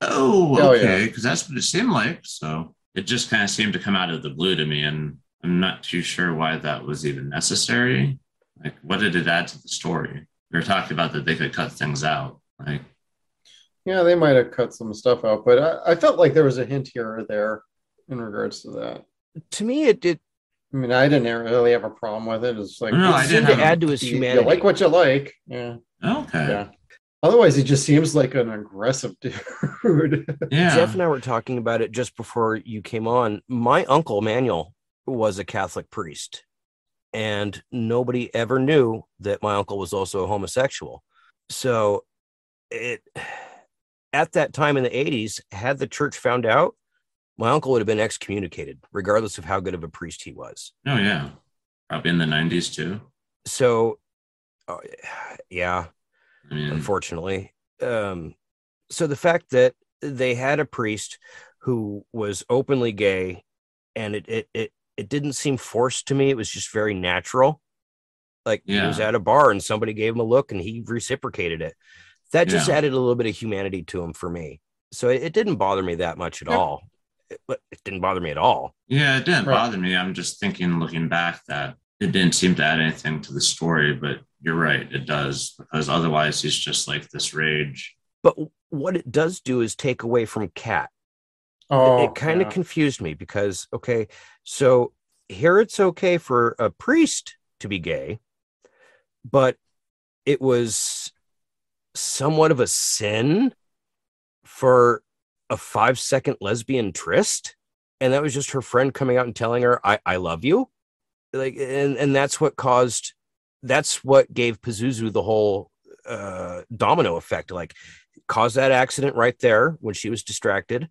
okay, because that's what it seemed like. So it just kind of seemed to come out of the blue to me, and I'm not too sure why that was even necessary. Like, what did it add to the story? We were talking about that they could cut things out. Like, yeah, they might have cut some stuff out, but I felt like there was a hint here or there in regards to that. To me, it did. I mean, I didn't really have a problem with it. It's like, it seemed to add to his humanity. You like what you like. Yeah. Okay. Yeah. Otherwise, he just seems like an aggressive dude. Yeah. Jeff and I were talking about it just before you came on. My uncle, Manuel, was a Catholic priest, and nobody ever knew that my uncle was also a homosexual. So at that time in the 80s, had the church found out, my uncle would have been excommunicated, regardless of how good of a priest he was. Oh, yeah. Probably in the 90s, too. So, yeah, unfortunately. So the fact that they had a priest who was openly gay, and it didn't seem forced to me. It was just very natural. Like, he was at a bar and somebody gave him a look and he reciprocated it. That just added a little bit of humanity to him for me. So it didn't bother me that much at all. It didn't bother me at all. Yeah, it didn't bother me. I'm just thinking, looking back, that it didn't seem to add anything to the story, but you're right, it does, because otherwise he's just like this rage. But what it does do is take away from Kat. It kind of confused me because, okay, so here it's okay for a priest to be gay, but it was somewhat of a sin for a 5-second lesbian tryst. And that was just her friend coming out and telling her, I love you. Like, and that's what gave Pazuzu the whole domino effect, like caused that accident right there when she was distracted,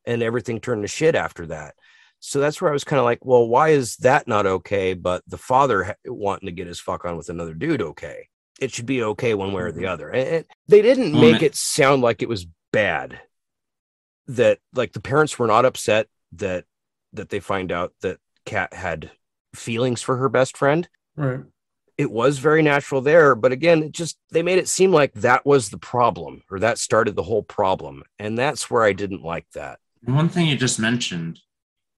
and everything turned to shit after that. So that's where I was kind of like, well, why is that not okay? But the father wanting to get his fuck on with another dude, okay. It should be okay one way or the other. And they didn't make it sound like it was bad. That like the parents were not upset that they find out that Kat had feelings for her best friend. Right. It was very natural there, but again, they made it seem like that was the problem, or that started the whole problem. And that's where I didn't like that. One thing you just mentioned,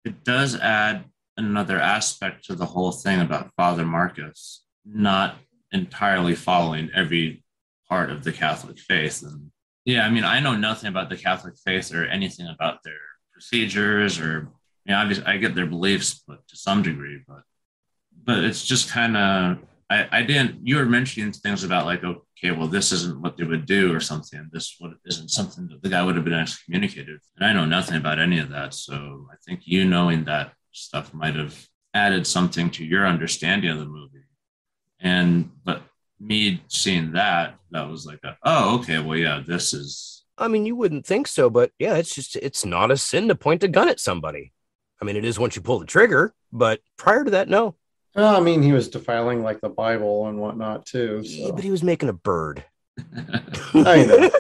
it does add another aspect to the whole thing about Father Marcus not entirely following every part of the Catholic faith. And yeah, I mean, I know nothing about the Catholic faith or anything about their procedures, or obviously I get their beliefs, but to some degree, but it's just kind of, I didn't, you were mentioning things about like, okay, well, this isn't what they would do or something. This isn't something that the guy would have been excommunicated. And I know nothing about any of that. So I think you knowing that stuff might have added something to your understanding of the movie. But me seeing that was like, okay, well, yeah, this is. I mean, you wouldn't think so, but yeah, it's not a sin to point a gun at somebody. I mean, it is once you pull the trigger, but prior to that, no. Well, I mean, he was defiling like the Bible and whatnot too. So. Yeah, but he was making a bird. I know.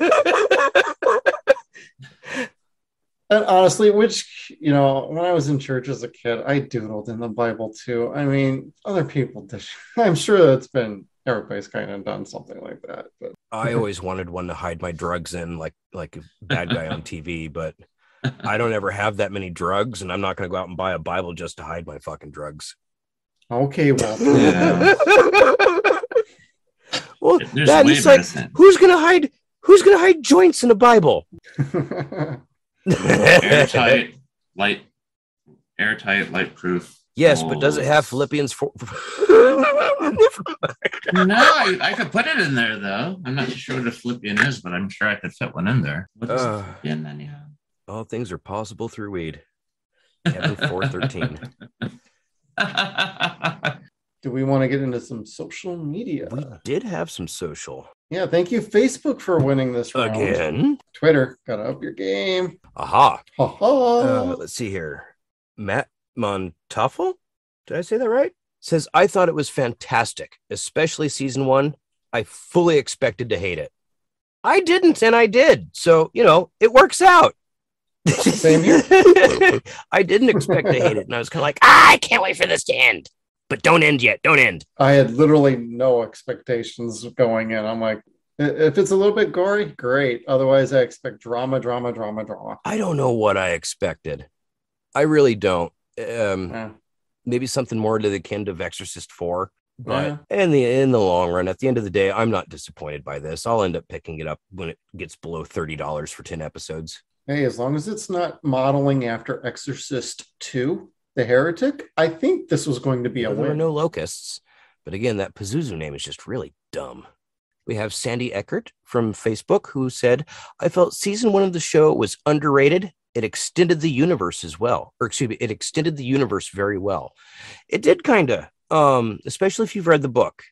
And honestly, which, when I was in church as a kid, I doodled in the Bible too. I mean, other people did. I'm sure everybody's kind of done something like that. But I always wanted one to hide my drugs in, like a bad guy on TV, but I don't ever have that many drugs, and I'm not going to go out and buy a Bible just to hide my fucking drugs. Okay, well, yeah. Well, that is like, who's gonna hide joints in a Bible? airtight, light-proof. Yes, but does it have Philippians 4? No, I could put it in there though. I'm not sure what a Philippian is, but I'm sure I could fit one in there. What is a Philippian anyhow? All things are possible through weed. Kevin 4:13. Do we want to get into some social media? We did have some social. Yeah, thank you, Facebook, for winning this round. Again. Twitter, gotta up your game. Aha. Ha-ha. Let's see here. Matt Montoffel? Did I say that right? Says, I thought it was fantastic, especially season 1. I fully expected to hate it. I didn't, and I did. So, it works out. Same here. I didn't expect to hate it, and I was kind of like, I can't wait for this to end. But don't end yet. Don't end. I had literally no expectations going in. I'm like, if it's a little bit gory, great. Otherwise, I expect drama. I don't know what I expected. I really don't. Maybe something more to the kin of Exorcist 4. But in the long run, at the end of the day, I'm not disappointed by this. I'll end up picking it up when it gets below $30 for 10 episodes. Hey, as long as it's not modeling after Exorcist 2, The Heretic, I think this was going to be a win. There are no locusts. But again, that Pazuzu name is just really dumb. We have Sandy Eckert from Facebook who said, I felt season 1 of the show was underrated. It extended the universe as well. Or excuse me, it extended the universe very well. It did kind of, especially if you've read the book.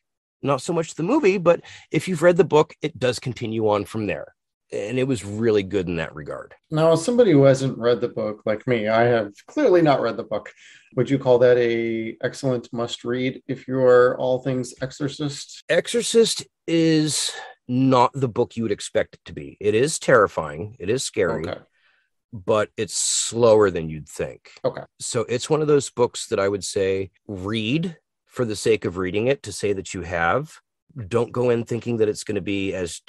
Not so much the movie, but if you've read the book, it does continue on from there. And it was really good in that regard. Now, as somebody who hasn't read the book like me, I have clearly not read the book. Would you call that a excellent must read if you are all things Exorcist? Exorcist is not the book you would expect it to be. It is terrifying. It is scary. Okay. But it's slower than you'd think. Okay. So it's one of those books that I would say read for the sake of reading it, to say that you have, don't go in thinking that it's going to be as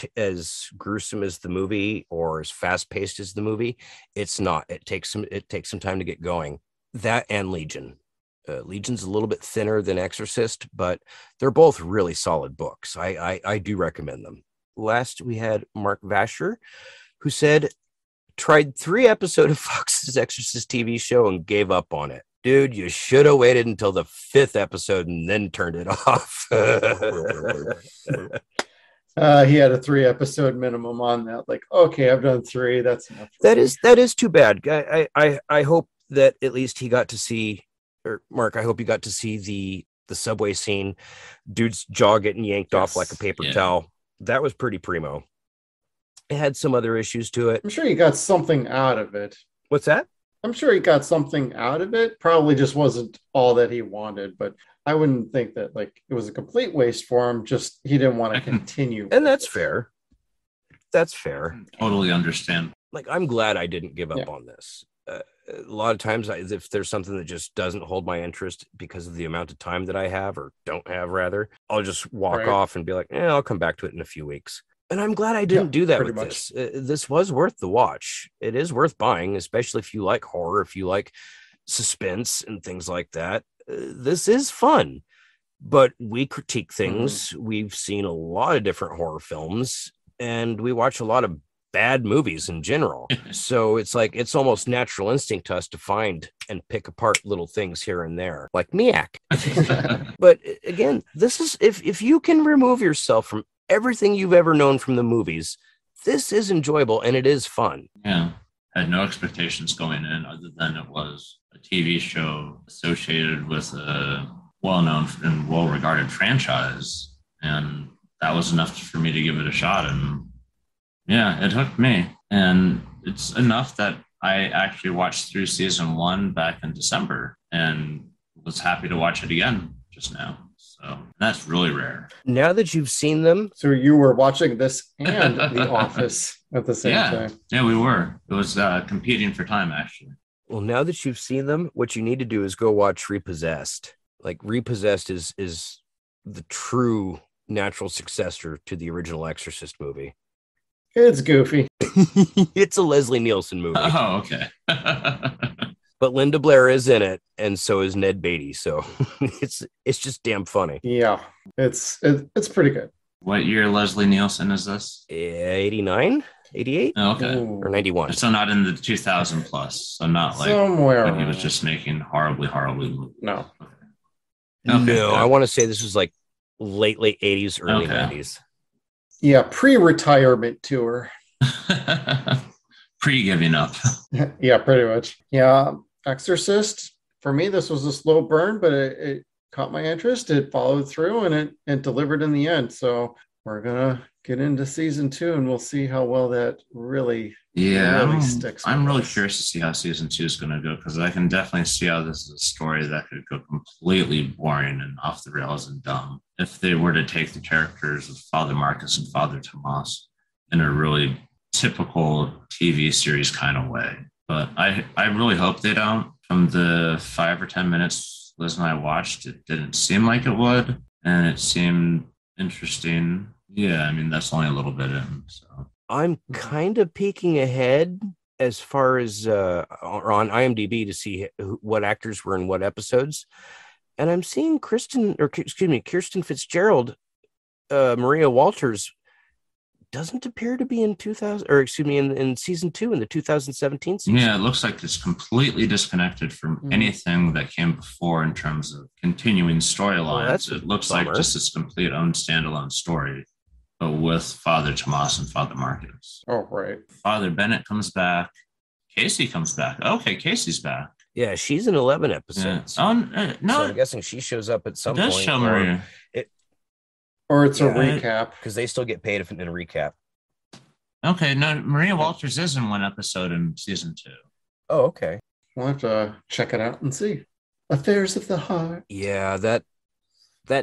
gruesome as the movie or as fast paced as the movie. It's not. It takes some time to get going. That and Legion. Legion's a little bit thinner than Exorcist, but they're both really solid books. I do recommend them. Last, we had Mark Vasher, who said, tried 3 episodes of Fox's Exorcist TV show and gave up on it. Dude, you should have waited until the 5th episode and then turned it off. He had a 3 episode minimum on that. Like, okay, I've done 3. That's enough. That is too bad. I hope that at least he got to see, or Mark, I hope you got to see the subway scene, dude's jaw getting yanked off like a paper towel. That was pretty primo. It had some other issues to it. I'm sure he got something out of it. What's that? I'm sure he got something out of it. Probably just wasn't all that he wanted, but I wouldn't think that like it was a complete waste for him. Just he didn't want to continue. And that's fair. That's fair. Totally understand. Like, I'm glad I didn't give up on this. A lot of times, if there's something that just doesn't hold my interest because of the amount of time that I have or don't have, rather, I'll just walk off and be like, I'll come back to it in a few weeks. And I'm glad I didn't do that with this. This was worth the watch. It is worth buying, especially if you like horror, if you like suspense and things like that. This is fun, but we critique things. We've seen a lot of different horror films, and we watch a lot of bad movies in general. So it's like, it's almost natural instinct to us to find and pick apart little things here and there, like Miak. But again, this is, if you can remove yourself from everything you've ever known from the movies, this is enjoyable and it is fun. Yeah. Had no expectations going in other than it was a TV show associated with a well-known and well-regarded franchise. And that was enough for me to give it a shot. And yeah, it hooked me. And it's enough that I actually watched through season 1 back in December and was happy to watch it again just now. So that's really rare. Now that you've seen them. So you were watching this and The Office at the same time. Yeah, we were. It was competing for time, actually. Well, now that you've seen them, what you need to do is go watch Repossessed. Like, Repossessed is the true natural successor to the original Exorcist movie. It's goofy. It's a Leslie Nielsen movie. Oh, okay. But Linda Blair is in it, and so is Ned Beatty. So it's just damn funny. Yeah, it's pretty good. What year Leslie Nielsen is this? 89, 88? Oh, okay. Or 91. So not in the 2000 plus. So not like somewhere when he was just making horribly movies. No. Okay. No, I want to say this was like late 80s, early 90s. Yeah, pre-retirement tour. Pre-giving up. Yeah, pretty much. Yeah, Exorcist, for me, this was a slow burn, but it caught my interest. It followed through and it delivered in the end. So we're going to get into season 2 and we'll see how well that really sticks. I'm really curious to see how season 2 is going to go, because I can definitely see how this is a story that could go completely boring and off the rails and dumb if they were to take the characters of Father Marcus and Father Tomas in a really typical TV series kind of way. But I really hope they don't. From the 5 or 10 minutes Liz and I watched, it didn't seem like it would, and it seemed interesting. Yeah, I mean, that's only a little bit in. So I'm kind of peeking ahead as far as on IMDb to see what actors were in what episodes, and I'm seeing Kirsten Fitzgerald, Maria Walters doesn't appear to be in in season 2 in the 2017 season. Yeah, it looks like it's completely disconnected from anything that came before in terms of continuing storylines. It looks like just this complete own standalone story, but with Father Tomas and Father Marcus. Oh, right. Father Bennett comes back. Casey comes back. Okay, Casey's back. Yeah, she's in 11 episodes. Yeah. No, so I'm guessing she shows up at some point. Does show Maria. Or it's a recap. Because they still get paid in a recap. Okay, no, Maria Walters is in 1 episode in season 2. Oh, okay. We'll have to check it out and see. Affairs of the Heart. Yeah, that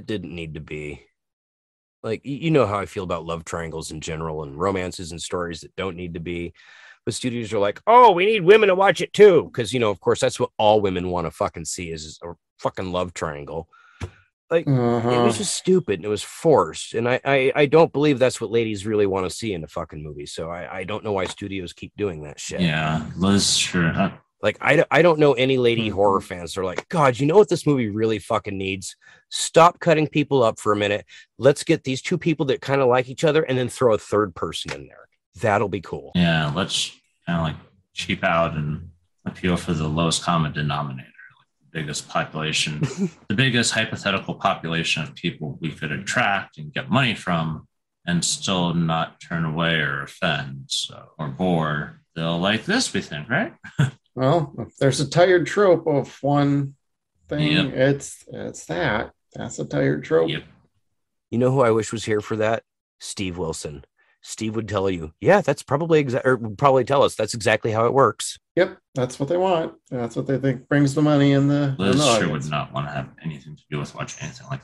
didn't need to be. Like, you know how I feel about love triangles in general and romances and stories that don't need to be. But studios are like, oh, we need women to watch it too. Because, of course, that's what all women want to fucking see is a fucking love triangle. Like, it was just stupid and it was forced. And I don't believe that's what ladies really want to see in a fucking movie. So I don't know why studios keep doing that shit. Yeah, Liz, sure. Like, I don't know any lady horror fans that are like, God, you know what this movie really fucking needs? Stop cutting people up for a minute. Let's get these two people that kind of like each other and then throw a third person in there. That'll be cool. Yeah, let's kind of like cheap out and appeal for the lowest common denominator. Biggest population, the biggest hypothetical population of people we could attract and get money from and still not turn away or offend or bore. They'll like this, we think, right? Well, if there's a tired trope of one thing, it's that. That's a tired trope. Yep. You know who I wish was here for that? Steve Wilson. Steve would tell you, yeah, that's probably would probably tell us that's exactly how it works. Yep, that's what they want. That's what they think brings the money in the. Liz sure would not want to have anything to do with watching anything like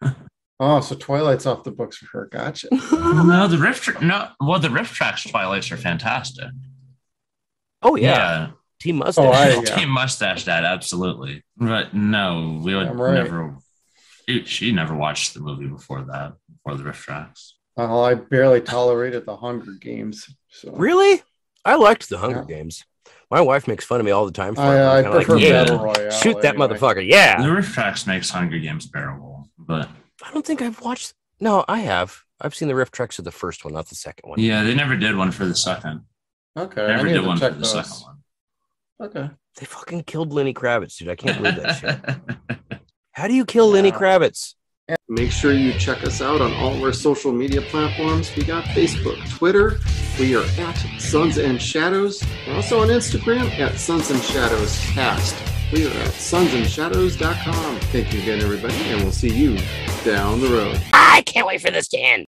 that. Oh, so Twilight's off the books for her. Gotcha. No, the riff tracks Twilights are fantastic. Oh yeah. Team Mustache. Team Mustache Dad, absolutely. But no, we would never. She never watched the movie before the riff tracks. Well, I barely tolerated the Hunger Games. So. Really? I liked the Hunger Games. My wife makes fun of me all the time for it. I prefer Battle Royale. Shoot that motherfucker. Yeah. The riff tracks makes Hunger Games bearable, but I don't think I've watched. No, I have. I've seen the riff tracks of the first one, not the second one. Yeah, they never did one for the second. Okay. They never did one for the second one. Okay. They fucking killed Lenny Kravitz, dude. I can't believe that shit. How do you kill Lenny Kravitz? And make sure you check us out on all of our social media platforms. We got Facebook, Twitter. We are at Suns and Shadows. We're also on Instagram at Suns and Shadows Cast. We are at sunsandshadows.com. Thank you again, everybody, and we'll see you down the road. I can't wait for this to end.